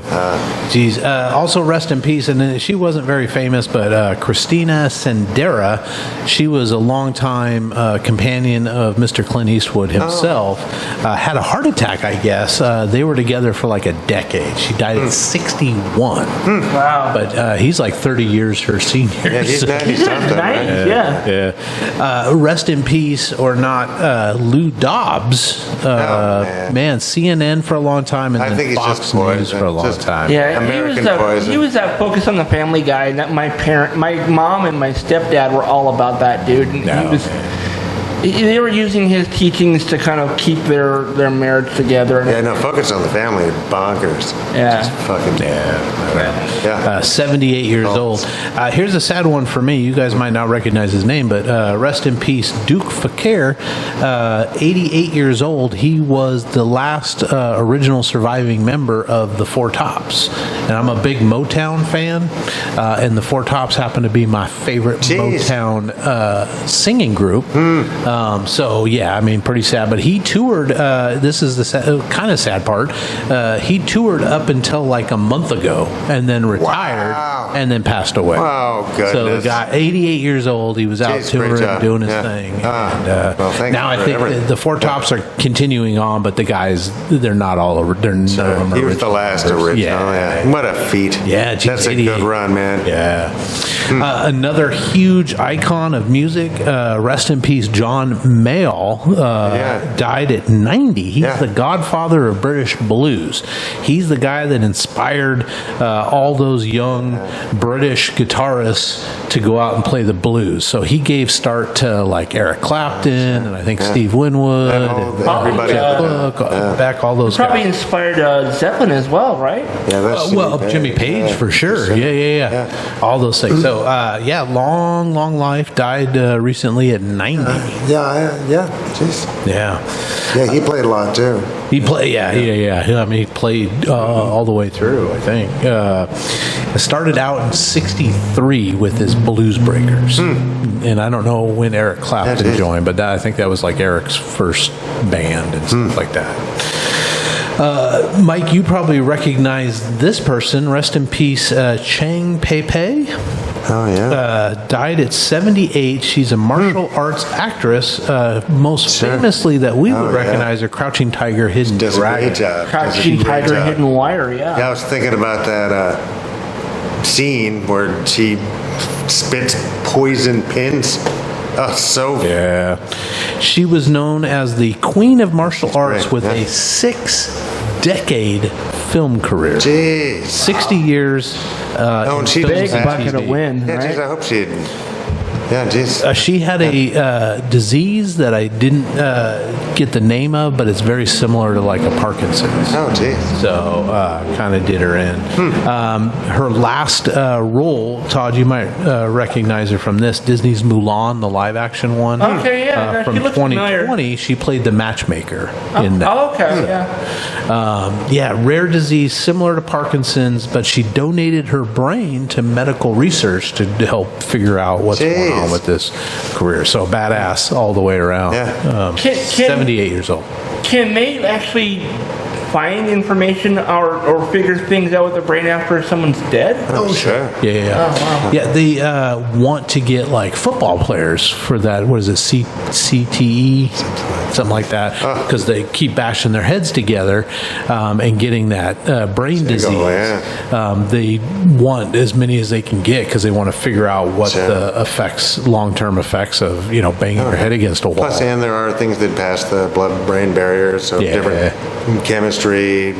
fact. Jeez. Also, rest in peace. And then she wasn't very famous, but Christina Sendera, she was a longtime companion of Mr. Clint Eastwood himself. Had a heart attack, I guess. They were together for like a decade. She died at 61. Wow. But he's like 30 years her senior. Yeah, he's 90 He's something. nice, Right? yeah. Rest in peace or not, Lou Dobbs. Man, CNN for a long time, and I then think he's Fox just News poison. for a long Just- time. Yeah, American he poison. was that Focus on the Family guy. And that my mom and my stepdad were all about that dude. And they were using his teachings to kind of keep their marriage together. And Yeah, no, Focus on the Family, bonkers. Yeah. Just fucking yeah. 78 years old. Here's a sad one for me. You guys might not recognize his name, but rest in peace, Duke Fakir, 88 years old. He was the last original surviving member of the Four Tops. And I'm a big Motown fan, and the Four Tops happen to be my favorite Jeez. Motown singing group. So yeah, I mean, pretty sad. But he toured. This is the kind of sad part. He toured up until like a month ago, and then retired, Wow. and then passed away. Oh, goodness. So the guy, 88 years old, he was out Jeez, great touring, job. doing his Yeah. thing. Well, thank now you I for think everything. the Four Tops are continuing on, but the guys, they're not all. They're none of them He was the original last members. original. Yeah. What a feat. Yeah, geez, That's a 88. good run, man. Yeah. Another huge icon of music, rest in peace, John Mayall, died at 90. He's the godfather of British blues. He's the guy that inspired all those young British guitarists to go out and play the blues. So he gave start to like Eric Clapton and I think Steve Winwood and Everybody. back all those Probably guys. inspired Zeppelin as well, right? Yeah, that's Jimmy Page for sure. Yeah. All those things. So, long life. Died recently at 90. Yeah. Jeez. Yeah. Yeah, he played a lot too. He played, yeah. I mean, he played all the way through, I think. Started out in 63 with his Blues Breakers. And I don't know when Eric Clapton joined, but I think that was like Eric's first band and stuff like that. Mike, you probably recognize this person. Rest in peace, Chang Pei Pei. Oh, yeah. Died at 78. She's a martial arts actress, most famously that we would recognize her, Crouching Tiger, Hidden Does a Dragon. great job. Crouching Does a great Tiger, job. Hidden Wire, yeah. Yeah, I was thinking about that scene where she spits poison pins. Oh, so Yeah. She was known as the Queen of Martial Arts great, with yeah. a 6-decade film career. Jeez. 60 years. Oh, and she film Big and bucket of TV. wind, Yeah, right? jeez, I hope she didn't. Yeah, jeez. She had a disease that I didn't get the name of, but it's very similar to like a Parkinson's. Oh, jeez. So kind of did her in. Her last role, Todd, you might recognize her from this, Disney's Mulan, the live action one. Okay, yeah, no, from she looks 2020, she played the matchmaker in that. Oh, okay, yeah. Rare disease similar to Parkinson's, but she donated her brain to medical research to help figure out what's going on with this career. So badass all the way around. Yeah. 78 years old. Can they actually find information or figure things out with the brain after someone's dead? Oh, sure. Yeah, they want to get like football players for that. What is it, CTE, something like that, because they keep bashing their heads together and getting that brain disease. They want as many as they can get because they want to figure out what the long-term effects of banging your head against a wall. Plus, and there are things that pass the blood-brain barrier, so different chemistry,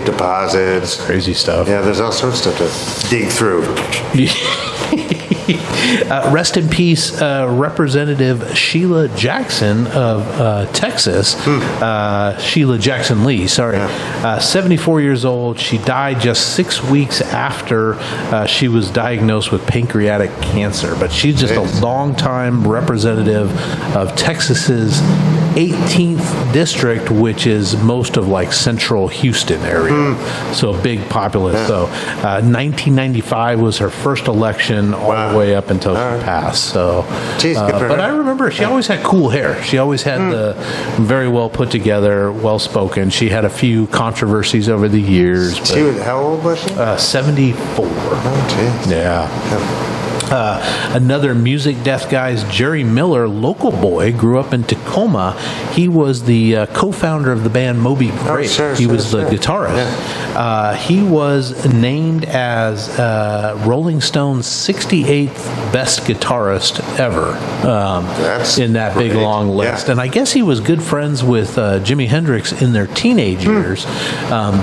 deposits. Crazy stuff. Yeah, there's all sorts of stuff to dig through. Rest in peace, Representative Sheila Jackson of Texas. Sheila Jackson Lee, sorry. 74 years old. She died just 6 weeks after she was diagnosed with pancreatic cancer. But she's just a longtime representative of Texas's 18th district, which is most of like central Houston area. So a big populace. So 1995 was her first election all the way up until she passed. So, but I remember she always had cool hair. She always had the very well put together, well spoken. She had a few controversies over the years. She was, how old was she? 74. Oh, jeez. Yeah. Another music death guy's Jerry Miller, local boy, grew up in Tacoma. He was the co-founder of the band Moby Grape. He was the guitarist. He was named as Rolling Stone's 68th best guitarist ever in that big long list. And I guess he was good friends with Jimi Hendrix in their teenage years.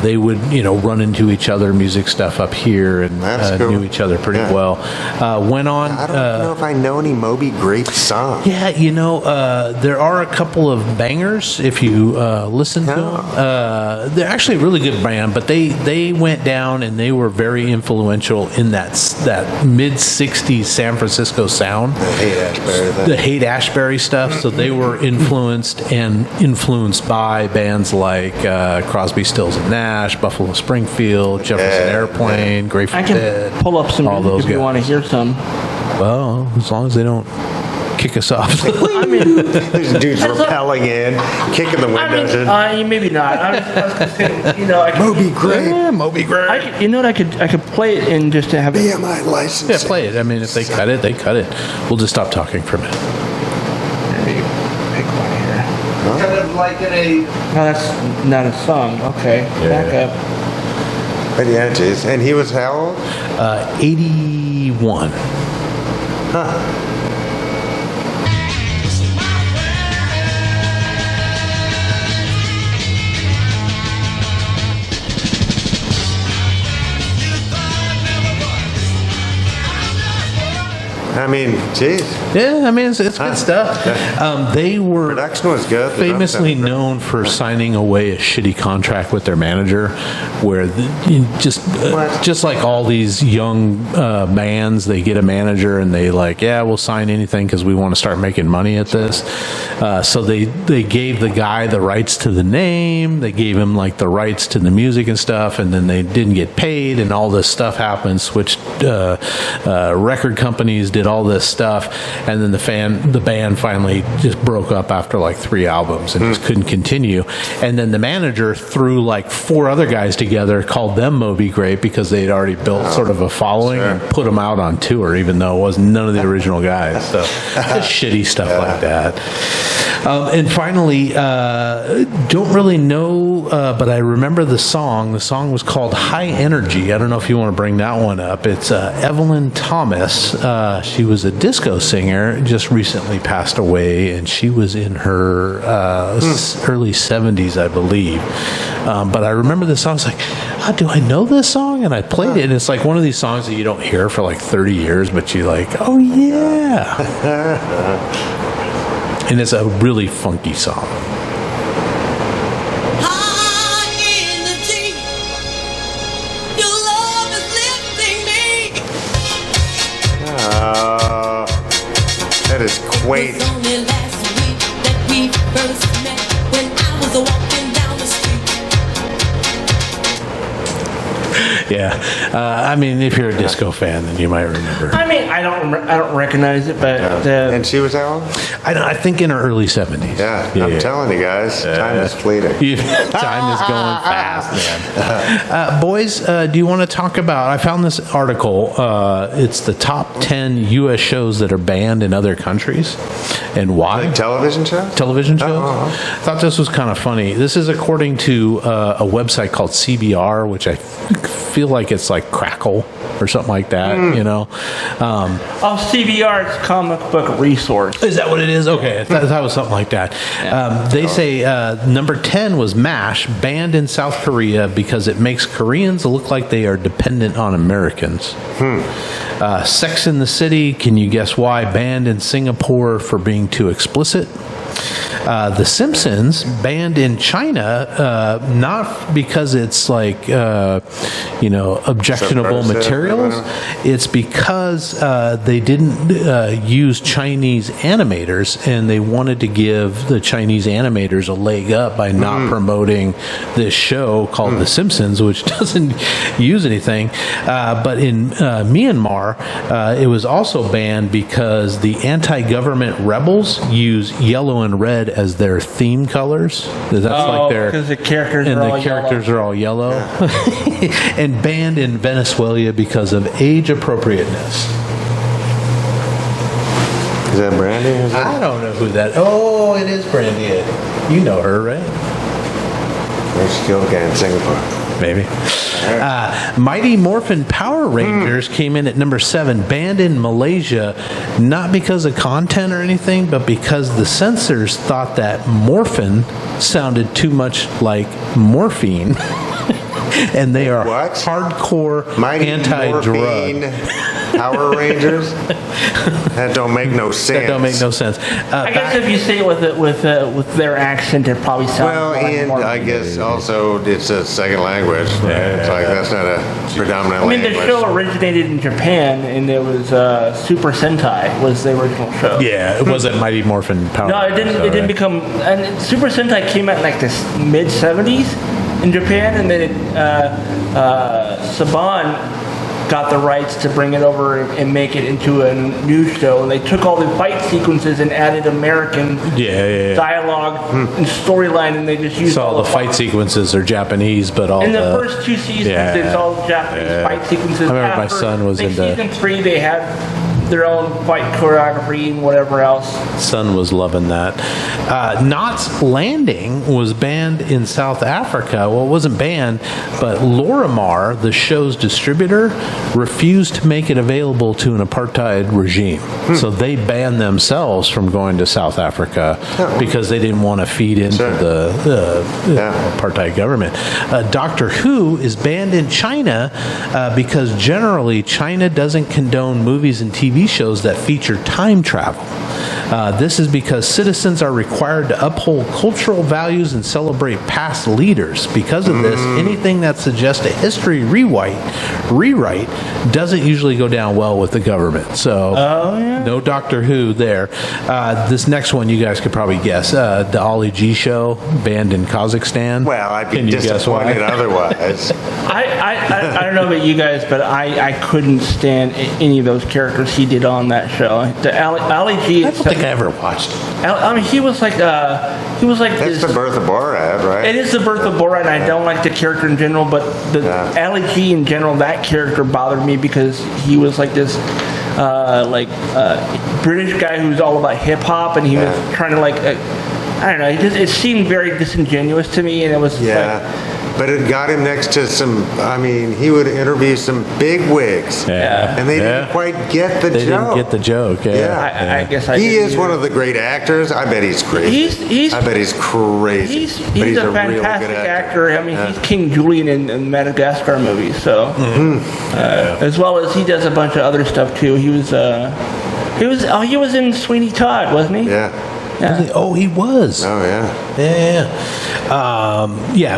They would, run into each other, music stuff up here, and knew each other pretty well. Went on. I don't know if I know any Moby Grape songs. Yeah, there are a couple of bangers if you listen to them. They're actually a really good band, but they went down and they were very influential in that mid '60s San Francisco sound. The Haight-Ashbury stuff. So they were influenced by bands like Crosby, Stills and Nash, Buffalo Springfield, Jefferson Airplane, Grateful I can Dead. pull up some all music those if you guys. want to hear some. Well, as long as they don't kick us off. I mean, There's dudes rappelling in, kicking the windows in. maybe not. I was gonna say, you know, I could, Moby Grape. Yeah, Moby Grape. I could, you know what? I could play it and just to have it. BMI license. Yeah, play it. I mean, if they cut it, they cut it. We'll just stop talking for a minute. Maybe pick one here. Kind of like in a No, that's not a song. Okay, back up. But yeah, geez. And he was how old? 81. I mean, geez. Yeah, I mean, it's good stuff. They were Production was good. The famously drum sounded known for signing away a shitty contract with their manager, where just like all these young bands, they get a manager and they like, yeah, we'll sign anything because we want to start making money at this. So they gave the guy the rights to the name, they gave him like the rights to the music and stuff, and then they didn't get paid, and all this stuff happened. Switched record companies, did all this stuff, and then the band finally just broke up after like 3 albums and just couldn't continue. And then the manager threw like 4 other guys together, called them Moby Grape because they'd already built sort of a following, and put them out on tour, even though it was none of the original guys. So just shitty stuff like that. And finally, don't really know, but I remember the song. The song was called High Energy. I don't know if you want to bring that one up. It's Evelyn Thomas. She was a disco singer, just recently passed away, and she was in her early 70s, I believe. But I remember the song. I was like, do I know this song? And I played it, and it's like one of these songs that you don't hear for like 30 years, but you're like, oh yeah. And it's a really funky song. That is quaint. Only last week that we first met when I was walking down the street. Yeah, I mean, if you're a disco fan, then you might remember. I mean, I don't recognize it, but And she was how old? I think in her early 70s. Yeah, I'm telling you guys, time is fleeting. Time is going fast, man. Boys, do you want to talk about? I found this article. It's the top 10 U.S. shows that are banned in other countries, and why. Like television shows? Television shows. Oh. I thought this was kind of funny. This is according to a website called CBR, which I feel like it's like Crackle or something like that. You know. CBR is Comic Book Resource. Is that what it is? Okay, that was something like that. They say number 10 was MASH, banned in South Korea because it makes Koreans look like they are dependent on Americans. Sex in the City, can you guess why? Banned in Singapore for being too explicit. The Simpsons, banned in China, not because it's like, objectionable Subversive, materials. It's because they didn't use Chinese animators, and they wanted to give the Chinese animators a leg up by not promoting this show called The Simpsons, which doesn't use anything. But in Myanmar, it was also banned because the anti-government rebels use yellow and red as their theme colors. That's like their, because the characters and are the all characters yellow. are all yellow. And banned in Venezuela because of age appropriateness. Is that Brandy? Is that? I don't know who that. Oh, it is Brandy. You know her, right? Where's she go again? Singapore. Maybe. Mighty Morphin Power Rangers came in at number 7, banned in Malaysia, not because of content or anything, but because the censors thought that morphin sounded too much like morphine. And they are What? hardcore Mighty anti-drug. Morphine Power Rangers? That don't make no sense. That don't make no sense. I guess if you say it with their accent, it probably sounds Well, like and more. I guess also it's a second language. Right? It's like that's not a predominant I mean, the language. show originated in Japan, and it was Super Sentai was the original show. Yeah, it wasn't Mighty Morphin Power No, it didn't. It didn't become. And Super Sentai came out in like the mid '70s in Japan, and then Saban got the rights to bring it over and make it into a news show, and they took all the fight sequences and added American dialogue and storyline, and they just used So all the fight sequences are Japanese, but all in the first 2 seasons, it's all Japanese fight sequences. I remember my son was like into- season 3. They had their own fight choreography and whatever else. Son was loving that. Knots Landing was banned in South Africa. Well, it wasn't banned, but Lorimar, the show's distributor, refused to make it available to an apartheid regime. So they banned themselves from going to South Africa because they didn't want to feed into the apartheid government. Doctor Who is banned in China because generally China doesn't condone movies and TV shows that feature time travel. This is because citizens are required to uphold cultural values and celebrate past leaders. Because of this, anything that suggests a history rewrite doesn't usually go down well with the government. So, no Doctor Who there. This next one you guys could probably guess. The Ali G show, banned in Kazakhstan. Well, I'd be Can you guess why? disappointed otherwise. I don't know about you guys, but I couldn't stand any of those characters he did on that show. The Ali G. I don't think I ever watched it. I mean, he was like That's this. the birth of Borat, right? It is the birth of Borat, and I don't like the character in general, but the Ali G in general, that character bothered me because he was like this, British guy who was all about hip hop, and he was trying to I don't know. It seemed very disingenuous to me, and it was But it got him next to he would interview some big wigs. Yeah. And they didn't quite get the They joke. didn't get the joke. I guess I He didn't is either. one of the great actors. I bet he's crazy. I bet he's crazy. He's But he's a really fantastic good actor. I mean, he's King Julian in the Madagascar movie, so as well as he does a bunch of other stuff too. He was in Sweeney Todd, wasn't he? Yeah. Oh, he was. Oh, yeah.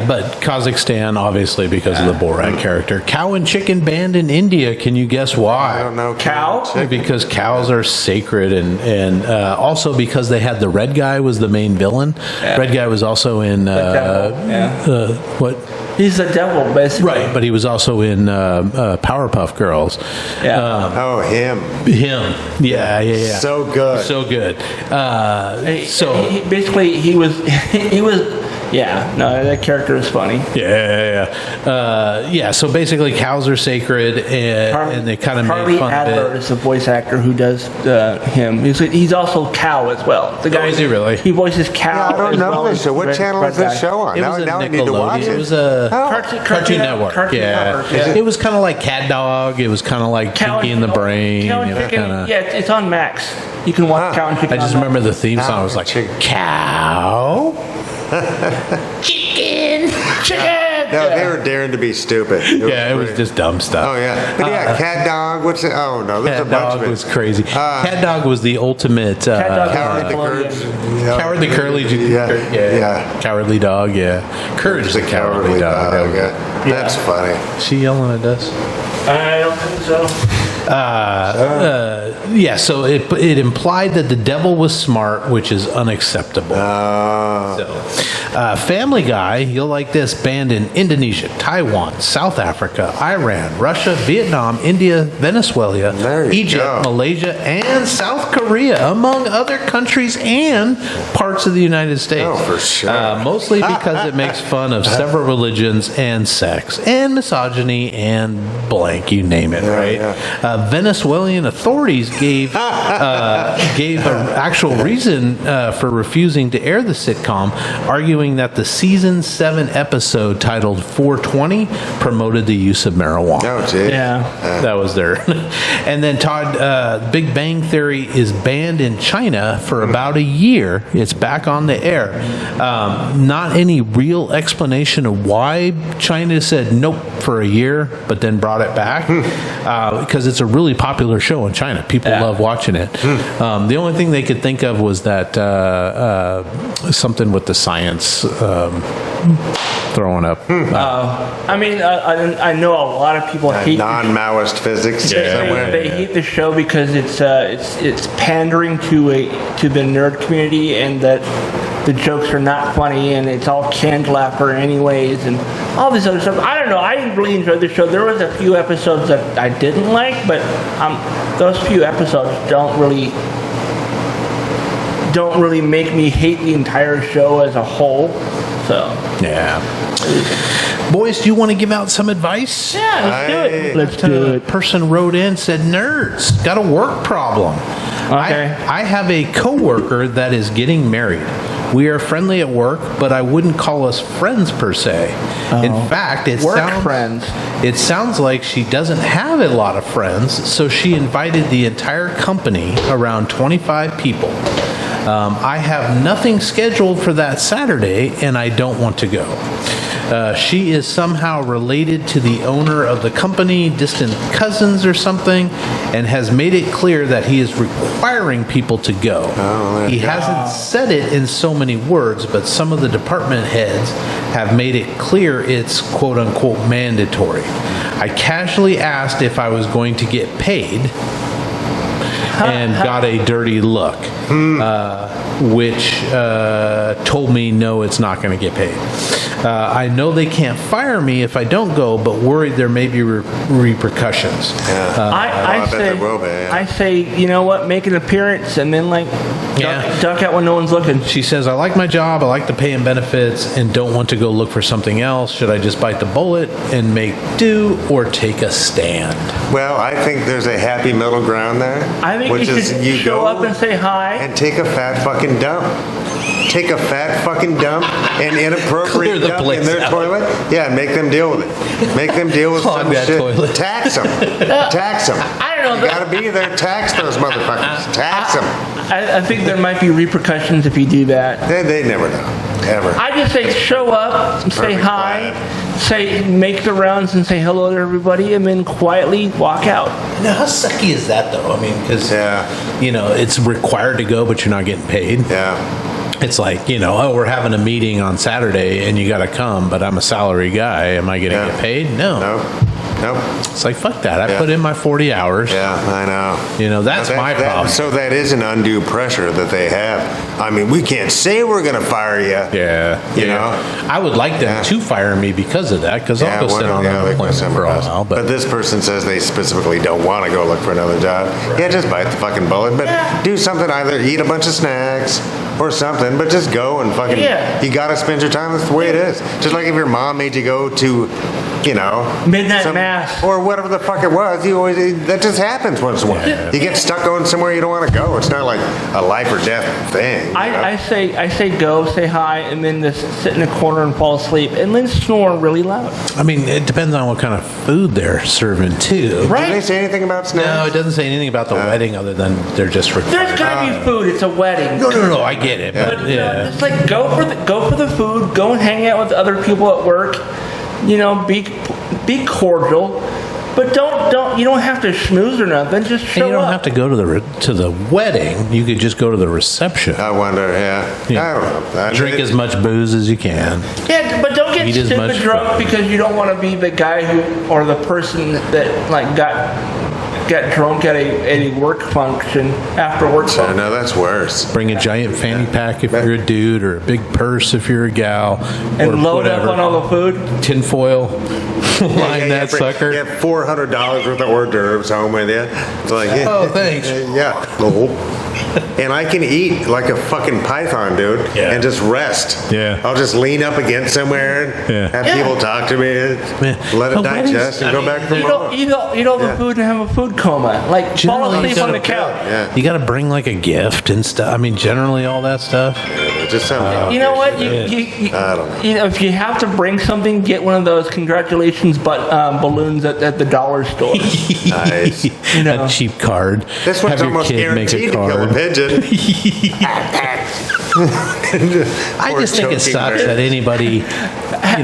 But Kazakhstan, obviously, because of the Borat character. Cow and chicken banned in India. Can you guess why? I don't know. Cow? Because cows are sacred, and also because they had the red guy was the main villain. Red guy was also in devil, what? He's the devil, basically. Right, but he was also in Powerpuff Girls. Oh, him. Him. Yeah. So good. So good. He was that character is funny. So basically, cows are sacred, and they kind of made fun Adler of it. is the voice actor who does him. He's also Cow as well. The guy, is he really? He voices Cow. I don't as know well this show. What as channel Red is this Guy. show on? It was Now a I need to watch Nickelodeon. it. It was a Cartoon Network. Cartoon Network, yeah. It was kind of like Cat Dog. It was kind of like Pinky and the Brain. Cow and It was Chicken, kinda- it's on Max. You can watch Cow and Chicken. I just on remember Max. the theme song. It was like cow, chicken. No, they were daring to be stupid. It was pretty- just dumb stuff. Oh, yeah. But Cat Dog, what's it? Oh, no, there's a Cat bunch Dog of it. was crazy. Cat Dog was the ultimate Cat Dog Cowardly the Nickelodeon. Courage. You know. cowardly curly. Yeah. Cowardly dog. Yeah, Courage It's the a cowardly dog. Yeah. That's funny. She yelling at us. I don't think so. So it implied that the devil was smart, which is unacceptable. Family Guy, you'll like this, banned in Indonesia, Taiwan, South Africa, Iran, Russia, Vietnam, India, Venezuela, There you Egypt, go. Malaysia, and South Korea, among other countries and parts of the United States. Oh, for sure. Mostly because it makes fun of several religions and sex and misogyny and blank, you name it, right? Venezuelan authorities gave an actual reason for refusing to air the sitcom, arguing that the season 7 episode titled 420 promoted the use of marijuana. Oh, gee. Yeah. That was there. And then Todd, Big Bang Theory is banned in China for about a year. It's back on the air. Not any real explanation of why China said nope for a year, but then brought it back. Because it's a really popular show in China. People love watching it. The only thing they could think of was that something with the science throwing up. I mean, I know a lot of people hate Non-Maoist physics. They hate the show because it's pandering to the nerd community, and that the jokes are not funny and it's all canned laughter anyways, and all this other stuff. I don't know. I really enjoyed the show. There was a few episodes that I didn't like, but those few episodes don't really make me hate the entire show as a whole. So Yeah. Boys, do you want to give out some advice? yeah, let's do it. Person wrote in, said, nerds, got a work problem. Okay. I have a coworker that is getting married. We are friendly at work, but I wouldn't call us friends per se. In fact, Work friends. It sounds like she doesn't have a lot of friends, so she invited the entire company, around 25 people. I have nothing scheduled for that Saturday, and I don't want to go. She is somehow related to the owner of the company, distant cousins or something, and has made it clear that he is requiring people to go. He hasn't said it in so many words, but some of the department heads have made it clear it's quote-unquote mandatory. I casually asked if I was going to get paid and got a dirty look, which told me no, it's not going to get paid. I know they can't fire me if I don't go, but worried there may be repercussions. I bet say, there will be, yeah. I say, you know what? Make an appearance and then duck out when no one's looking. She says, I like my job, I like the pay and benefits, and don't want to go look for something else. Should I just bite the bullet and make do or take a stand? Well, I think there's a happy middle ground there. I think which you is should you show go up and say hi. and take a fat fucking dump. Take a fat fucking dump and Clear inappropriate the dump in place their out. toilet. Yeah, and make them deal with it. Make them deal with Clog some that shit. toilet. Tax them. Tax them. I don't know. You gotta be there. Tax those motherfuckers. Tax them. I think there might be repercussions if you do that. They never know. Ever. I just say show up, say Perfect hi, plan. say make the rounds and say hello to everybody, and then quietly walk out. Now, how sucky is that, though? I mean, because, Yeah. it's required to go, but you're not getting paid. Yeah. It's like, oh, we're having a meeting on Saturday and you got to come, but I'm a salary guy. Am I going to Yeah. get paid? No. Nope. It's like, fuck that. I Yeah. put in my 40 hours. Yeah, I know. That's my problem. So that is an undue pressure that they have. I mean, we can't say we're going to fire you. Yeah. You know? I would like them Yeah. to fire me because of that, because I'll go sit on like unemployment for somewhere a else. while. But this person says they specifically don't want to go look for another job. Yeah, just bite the fucking bullet. But do something, either eat a bunch of snacks or something, but just go and fucking, Yeah. you got to spend your time. That's the way it is. Just like if your mom made you go to, Midnight mass. or whatever the fuck it was, that just happens once in a while. Yeah. You get stuck going somewhere you don't want to go. It's not like a life or death thing. I say go, say hi, and then just sit in a corner and fall asleep, and then snore really loud. I mean, it depends on what kind of food they're serving, too. Right. Did they say anything about snacks? No, it doesn't say anything about the wedding other than they're just There's required. gotta be food. It's a wedding. No, I get it. But, But yeah. just like go for the food. Go and hang out with other people at work. Be cordial, but don't you don't have to schmooze or nothing. Just show And you don't up. have to go to the wedding. You could just go to the reception. I wonder, yeah. I don't know. Drink as much booze as you can. Yeah, but don't get Eat as stupid much drunk food. because you don't want to be the guy who or the person that like got drunk at a work function after work So, function. no, that's worse. Bring a giant fanny pack if you're a dude, or a big purse if you're a gal, or And load whatever. up on all the food. Tinfoil, line that sucker. You have $400 worth of hors d'oeuvres home with you. It's like, yeah. Oh, thanks. Yeah. And I can eat like a fucking python, dude, Yeah. and just rest. Yeah. I'll just lean up against somewhere and Yeah. have Yeah. people talk to me, let it But weddings- digest, and I go mean, back for You more. don't eat all the Yeah. food and have a food coma. Like fall Generally, asleep on the couch. Yeah. You got to bring like a gift and stuff. I mean, generally all that stuff. It just sounds You know what? You, Yeah. I don't know. if you have to bring something, get one of those congratulations balloons at the dollar store. nice. You know. A cheap card. This one's Have your almost kid make guaranteed a to kill a card. pigeon. I just think it sucks that anybody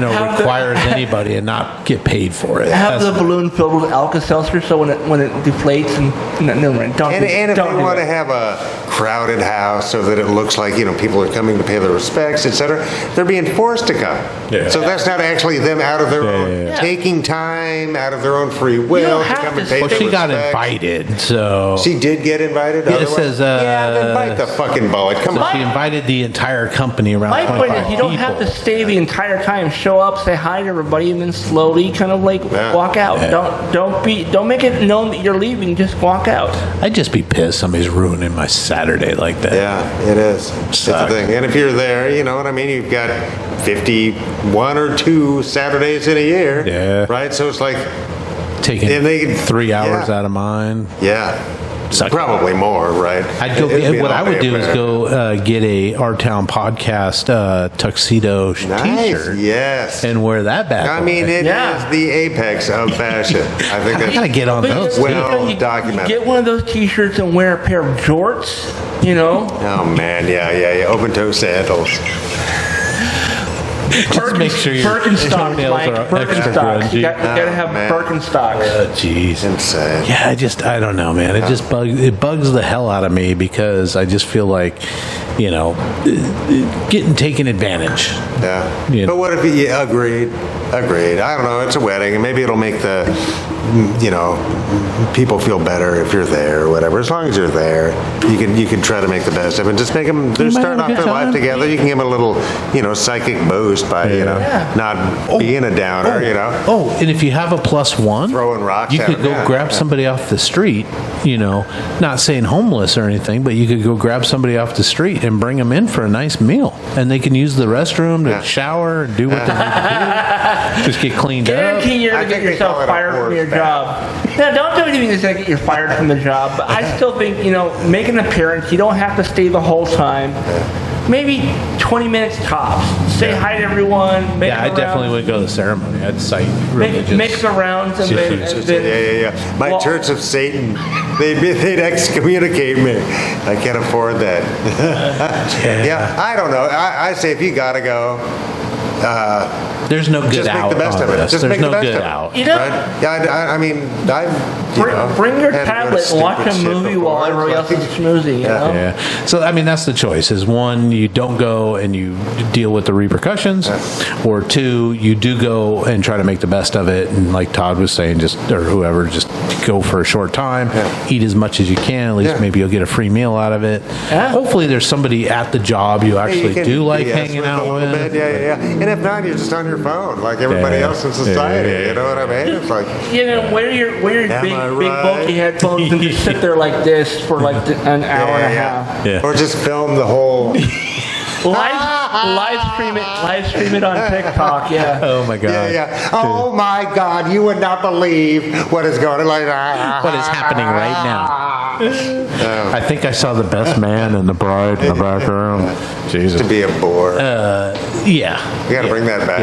Have the- requires anybody and not get paid for it. Have the That's- balloon filled with Alka-Seltzer so when it deflates and no, don't And if don't they do want to it. have a crowded house so that it looks like, people are coming to pay their respects, etc., they're being forced to come. Yeah. So that's not actually them out of their own, yeah. taking time out of their own free will to have come to and pay Well, their she got respects. invited, so She did get invited? Yeah, it otherwise? says, yeah, then bite the fucking bullet. Come so on. she invited the entire company around. My point 25 is, you don't have to people. stay the entire time. Show up, say hi to everybody, and then slowly kind of like Yeah. walk out. Don't make it known that you're leaving. Just walk out. I'd just be pissed somebody's ruining my Saturday like that. Yeah, it is. It's the Suck. thing. And if you're there, you know what I mean? You've got 51 or 2 Saturdays in a year. Yeah. Right? So it's like, Taking And they could- 3 hours yeah. out of mine. yeah. Suck. Probably more, right? I'd go. It'd be What an I would all-day do is affair. go get a Our Town Podcast tuxedo Nice. T-shirt Yes. and wear that bad. I boy. mean, it is Yeah. the apex of fashion. I think I gotta that's get on But those. you- too. Well you documented. Get one of those T-shirts and wear a pair of jorts. Oh man, yeah. Open toe sandals. Just make sure your Birkenstocks, toenails Mike. are extra Birkenstocks. grungy. You gotta have man. Birkenstocks. Jeez. Insane. Yeah, I don't know, man. It just bugs the hell out of me because I just feel like, getting taken advantage. Yeah. Yeah. But what if you agreed? Agreed. I don't know. It's a wedding, and maybe it'll make the, people feel better if you're there or whatever. As long as you're there, you can try to make the best of it. Just make them. They're might starting have a off good their life time. together. You can give them a little, psychic boost by not being a downer. Oh, and if you have a +1, Throwing rocks you at could them, go yeah, grab yeah. somebody off the street. Not saying homeless or anything, but you could go grab somebody off the street and bring them in for a nice meal, and they can use the restroom to Yeah. shower and do what they need to do. Just get cleaned up. Guarantee you're I gonna get think they call yourself it a fired from your horse job. No, don't do anything that's gonna get you fired from the job. But I still think make an appearance. You don't have to stay the whole time. Maybe 20 minutes tops. Say hi to everyone. Make Yeah, I the definitely rounds. would go to the ceremony. I'd cite Make, religious. make the rounds and then, Yeah. My Well- Church of Satan, they'd excommunicate me. I can't afford that. Yeah, I don't know. I say if you gotta go, There's no good just make out the best on of it. this. Just There's make no the best good of it. out. You know, right? Yeah, I mean, bring your had to go to tablet and watch a stupid shit movie while before. everybody else is schmoozing. You know? Yeah. So I mean, that's the choice: is one, you don't go and you deal with the repercussions, or two, you do go and try to make the best of it. And like Todd was saying, or whoever, just go for a short time, eat as much as you can. At least Yeah. maybe you'll get a free meal out of it. Yeah. Hopefully, there's somebody at the job you Hey, actually you can do like BS hanging with out a little with. bit. Yeah. And if not, you're just on your phone like everybody Yeah. else in society. Yeah. You know what I mean? It's like, Wear your Am big I big right? bulky headphones and just sit there like this for like an hour and a half. Yeah. or just film the whole. Live stream it on TikTok. Yeah. Oh my God. Yeah. Oh my God! You would not believe what is going on. Like What is happening right now? I think I saw the best man and the bride in the back room. Jesus. To be a bore. Yeah. We got to bring that back.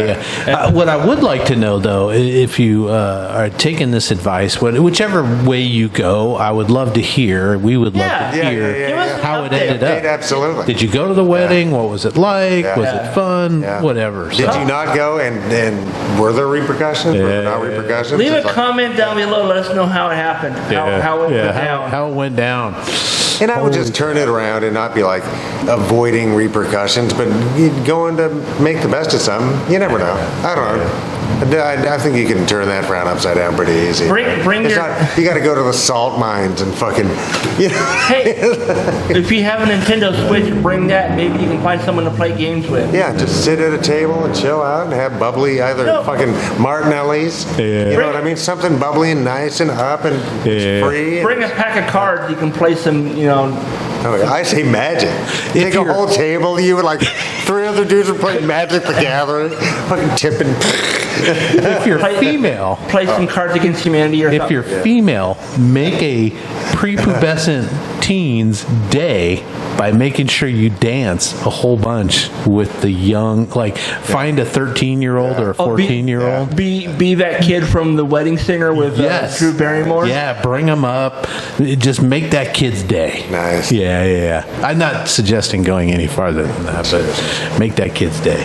Yeah. What I would like to know, though, if you are taking this advice, whichever way you go, I would love to hear. We would love to Yeah, hear yeah, Give us an how it update. ended up. Absolutely. Did you go to the wedding? What was it like? Yeah. Was it fun? Yeah. Whatever. Did you not go? And were there repercussions? Were there not repercussions? Leave a It's like- comment down below. Let us know how it happened. How it went down. How it went down. And I would just turn it around and not be like avoiding repercussions, but going to make the best of something. You never know. I don't know. I think you can turn that frown upside down pretty easy. Bring It's your- not, you got to go to the salt mines and fucking. Hey, if you have a Nintendo Switch, bring that. Maybe you can find someone to play games with. Yeah, just sit at a table and chill out and have bubbly either No. fucking Martinelli's. You know what I mean? Something bubbly and nice and up and it's free. Bring a pack of cards. You can play some. Oh, I say magic. You take a you're- whole table, you and like 3 other dudes are playing Magic the Gathering, fucking tipping. If you're female, Play some Cards Against Humanity or if something. you're female, make a prepubescent teens day by making sure you dance a whole bunch with the young, like find a 13-year-old or a Oh, be- 14-year-old. Be that kid from The Wedding Singer with Yes. Drew Barrymore. Yeah, bring them up. Just make that kid's day. Nice. Yeah. Yeah. I'm not suggesting going any farther than that, but make that kid's day.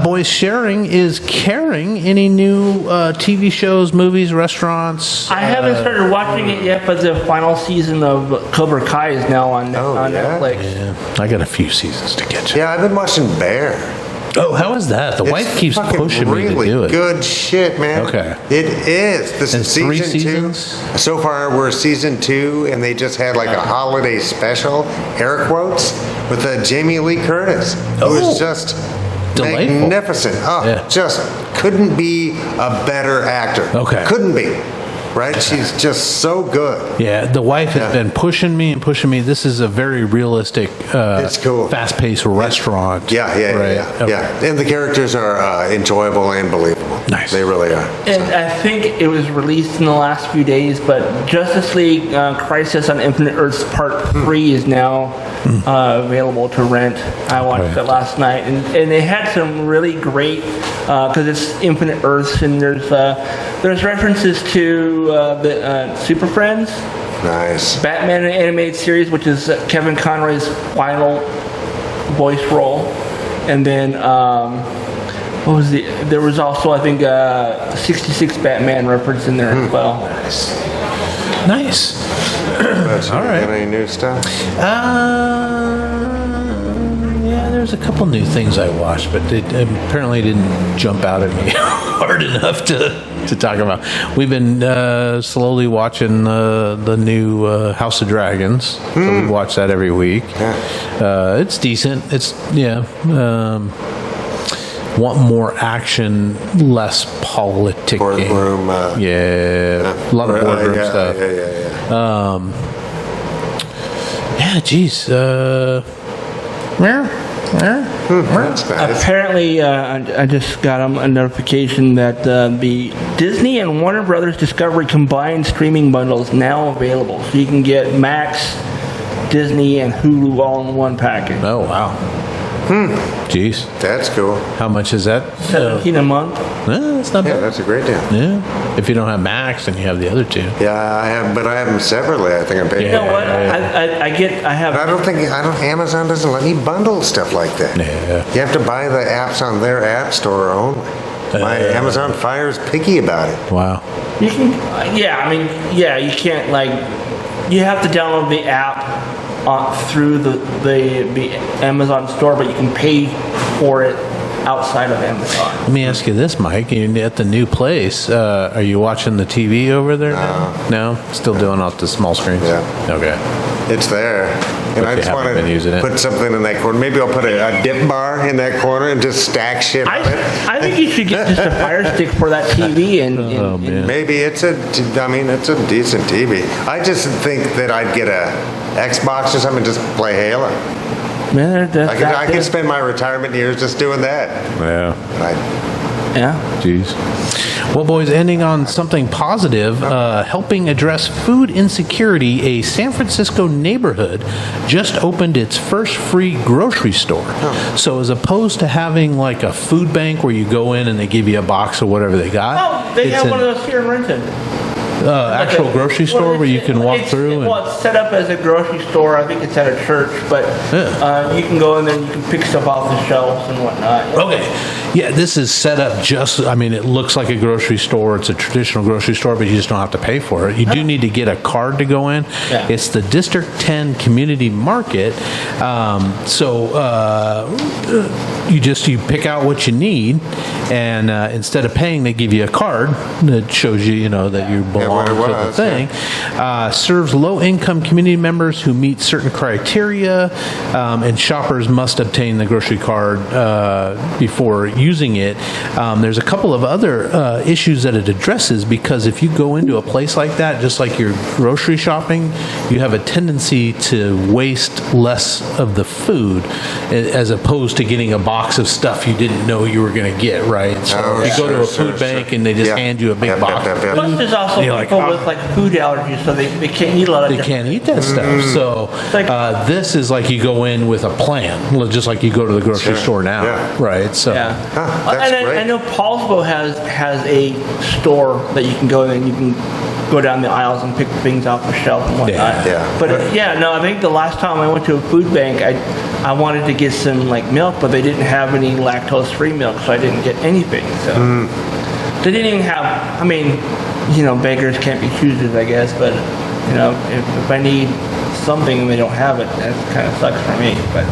Boys, sharing is caring. Any new TV shows, movies, restaurants? I haven't started watching it yet, but the final season of Cobra Kai is now on yeah? Netflix. Yeah, I got a few seasons to catch up. Yeah, I've been watching Bear. Oh, how is that? The wife keeps fucking pushing me to really do it. Good shit, man. Okay. It is. This And is 3 season seasons? 2. So far, we're season 2, and they just had like a holiday special, air quotes, with Jamie Lee Curtis, who Oh. was just Delightful. magnificent. Oh, Yeah. just couldn't be a better actor. Okay. Couldn't be. Right? She's just so good. Yeah, the wife has Yeah. been pushing me. This is a very realistic, It's cool. fast-paced restaurant. Yeah. Right. Okay. And the characters are enjoyable and believable. Nice. They really are. And I think it was released in the last few days, but Justice League Crisis on Infinite Earths Part 3 is now available to rent. I watched Okay. it last night, and they had some really great, because it's Infinite Earths, and there's references to the Super Friends, Nice. Batman animated series, which is Kevin Conroy's final voice role, and then what was there was also, I think, 66 Batman reference in there as well. Nice. All right. Got any new stuff? Yeah, there's a couple new things I watched, but it apparently didn't jump out at me hard enough to talk about. We've been slowly watching the new House of Dragons. So we watch that every week. It's decent. Want more action, less politicking. Boardroom. Yeah, a lot of boardroom stuff. Yeah. Yeah, geez. That's nice. Apparently, I just got a notification that the Disney and Warner Brothers Discovery combined streaming bundles now available, so you can get Max, Disney, and Hulu all in one package. Oh, wow. Jeez. That's cool. How much is that? $17 a month. That's not Yeah, bad. that's a great deal. Yeah. If you don't have Max, then you have the other two. Yeah, I have them separately. I think I'm paying. You know what? Yeah. I have. Amazon doesn't let me bundle stuff like that. Yeah. You have to buy the apps on their app store only. My Amazon Fire's picky about it. Wow. You can. You can't you have to download the app through the Amazon store, but you can pay for it outside of Amazon. Let me ask you this, Mike. You're at the new place. Are you watching the TV over there now? No? Still doing off the small screens? Yeah. Okay. It's there. And But I you just haven't want been using to it. put something in that corner. Maybe I'll put a dip bar in that corner and just stack shit on it. I think you should get just a Fire Stick for that TV and man. Maybe it's a decent TV. I just think that I'd get a Xbox or something and just play Halo. man, I could spend my retirement years just doing that. Yeah. yeah. Jeez. Well, boys, ending on something positive, helping address food insecurity, a San Francisco neighborhood just opened its first free grocery store. So as opposed to having like a food bank where you go in and they give you a box of whatever they got, Oh, they it's have an one of those here in Renton. actual grocery store where you can walk through. Well, it's set up as a grocery store. I think it's at a church, but you can go in there and you can pick stuff off the shelves and whatnot. Okay. Yeah, this is set up it looks like a grocery store. It's a traditional grocery store, but you just don't have to pay for it. You do need to get a card to go in. Yeah. It's the District 10 Community Market. You pick out what you need, and instead of paying, they give you a card that shows you, that you belong what it to the was, thing. Serves low-income community members who meet certain criteria, and shoppers must obtain the grocery card before using it. There's a couple of other issues that it addresses, because if you go into a place like that, just like you're grocery shopping, you have a tendency to waste less of the food as opposed to getting a box of stuff you didn't know you were going to get, right? So you go to a food bank and they just hand you a big box. Plus, there's also You're like, people with food allergies, so they can't eat a lot of. They can't eat that stuff. So this is like you go in with a plan, just like you go to the grocery store now, right? So Yeah. That's and great. I know Paulsbo has a store that you can go in and you can go down the aisles and pick things off the shelf and whatnot. Yeah. But no, I think the last time I went to a food bank, I wanted to get some like milk, but they didn't have any lactose-free milk, so I didn't get anything. So they didn't even have. I mean, beggars can't be choosers, I guess. But if I need something and they don't have it, that kind of sucks for me. But.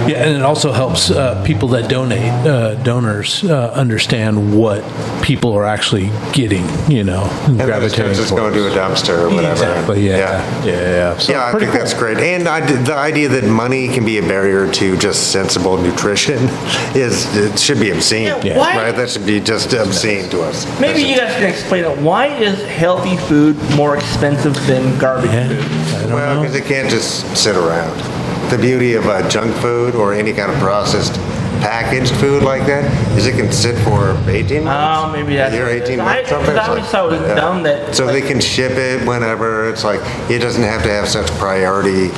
Yeah, and it also helps people that donors understand what people are actually getting, And then it's just going to a dumpster or whatever. Exactly, yeah. So I think that's great. And the idea that money can be a barrier to just sensible nutrition it should be obscene. Yeah, why- Right? That should be just obscene to us. Maybe you guys can explain it. Why is healthy food more expensive than garbage food? I don't Well, know. because it can't just sit around. The beauty of junk food or any kind of processed packaged food like that is it can sit for 18 months. Oh, maybe that's a year, what it is. 18 months. I always thought it was dumb that, So they can ship it whenever. It's like it doesn't have to have such priority,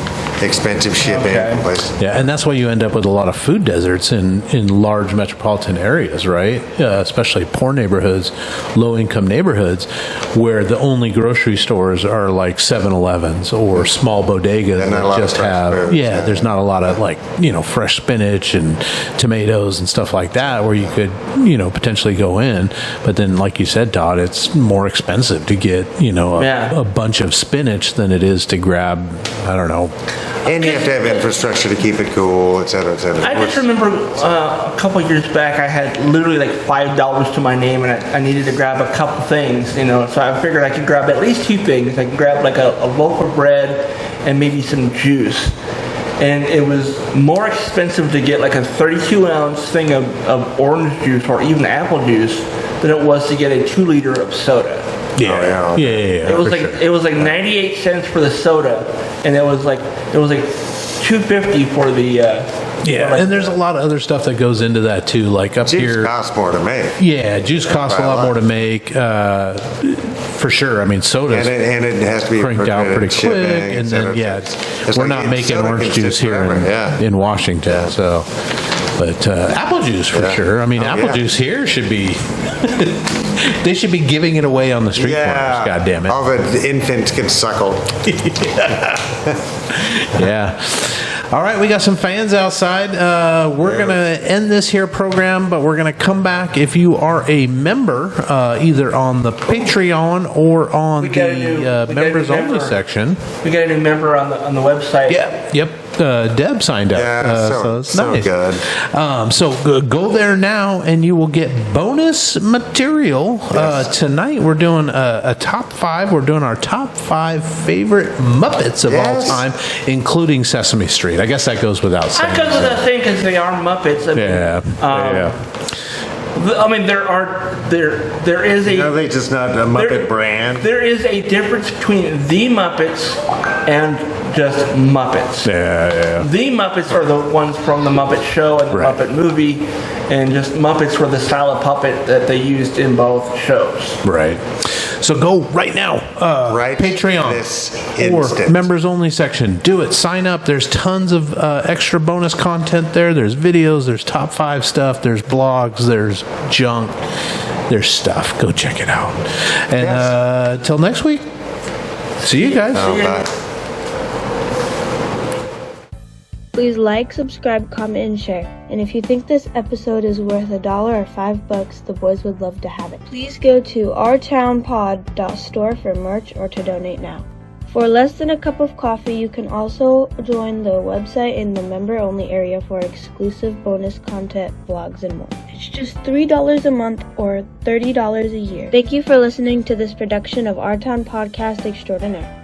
expensive shipping. Okay. Places. Yeah, and that's why you end up with a lot of food deserts in large metropolitan areas, right? Especially poor neighborhoods, low-income neighborhoods, where the only grocery stores are like 7-Elevens or small bodegas not a that lot of just fresh have. foods, Yeah, there's not a lot of fresh spinach and tomatoes and stuff like that where you could potentially go in. But then, like you said, Todd, it's more expensive to get a bunch of spinach than it is to grab, I don't know. And you have to have infrastructure to keep it cool, et cetera, et cetera. I just remember a couple years back I had literally like $5 to my name and I needed to grab a couple things, so I figured I could grab at least 2 things. I could grab like a loaf of bread and maybe some juice. And it was more expensive to get like a 32-ounce thing of orange juice or even apple juice than it was to get a 2-liter of soda. Yeah. It was like 98 cents for the soda, and it was like $2.50 for the. And there's a lot of other stuff that goes into that too, like up Juice here. costs more to make. Yeah, juice costs a lot more to make, for sure. I mean, soda's And it has to be cranked out pretty quick, shipping, and et cetera, then et cetera. It's we're like not making soda orange can juice sit here forever, in Washington, Yeah. so. But apple juice for sure. I mean, apple juice here should be. They should be giving it away on the street corners. God damn it! All the infants get suckled. Yeah. All right, we got some fans outside. We're going to end this here program, but we're going to come back. If you are a member, either on the Patreon or on the members-only section. We got a new member on the website. Yep. Deb signed up. Yeah, so it's so nice. good. So go there now, and you will get bonus material. Tonight, we're doing a top 5. We're doing our top 5 favorite Muppets of all time, including Sesame Street. I guess that goes without saying. That goes without saying because they are Muppets. I mean, there is a. Are they just not a Muppet brand? There is a difference between the Muppets and just Muppets. The Muppets are the ones from the Muppet Show and the Muppet Movie, and just Muppets were the style of puppet that they used in both shows. Right. So go right now. Patreon or members only section. Do it. Sign up. There's tons of extra bonus content there. There's videos. There's top 5 stuff. There's blogs. There's junk. There's stuff. Go check it out. And till next week. See you guys. Please like, subscribe, comment, and share. And if you think this episode is worth $1 or $5, the boys would love to have it. Please go to ourtownpod.store for merch or to donate now. For less than a cup of coffee, you can also join the website in the member-only area for exclusive bonus content, vlogs, and more. It's just $3 a month or $30 a year. Thank you for listening to this production of Our Town Podcast Extraordinaire.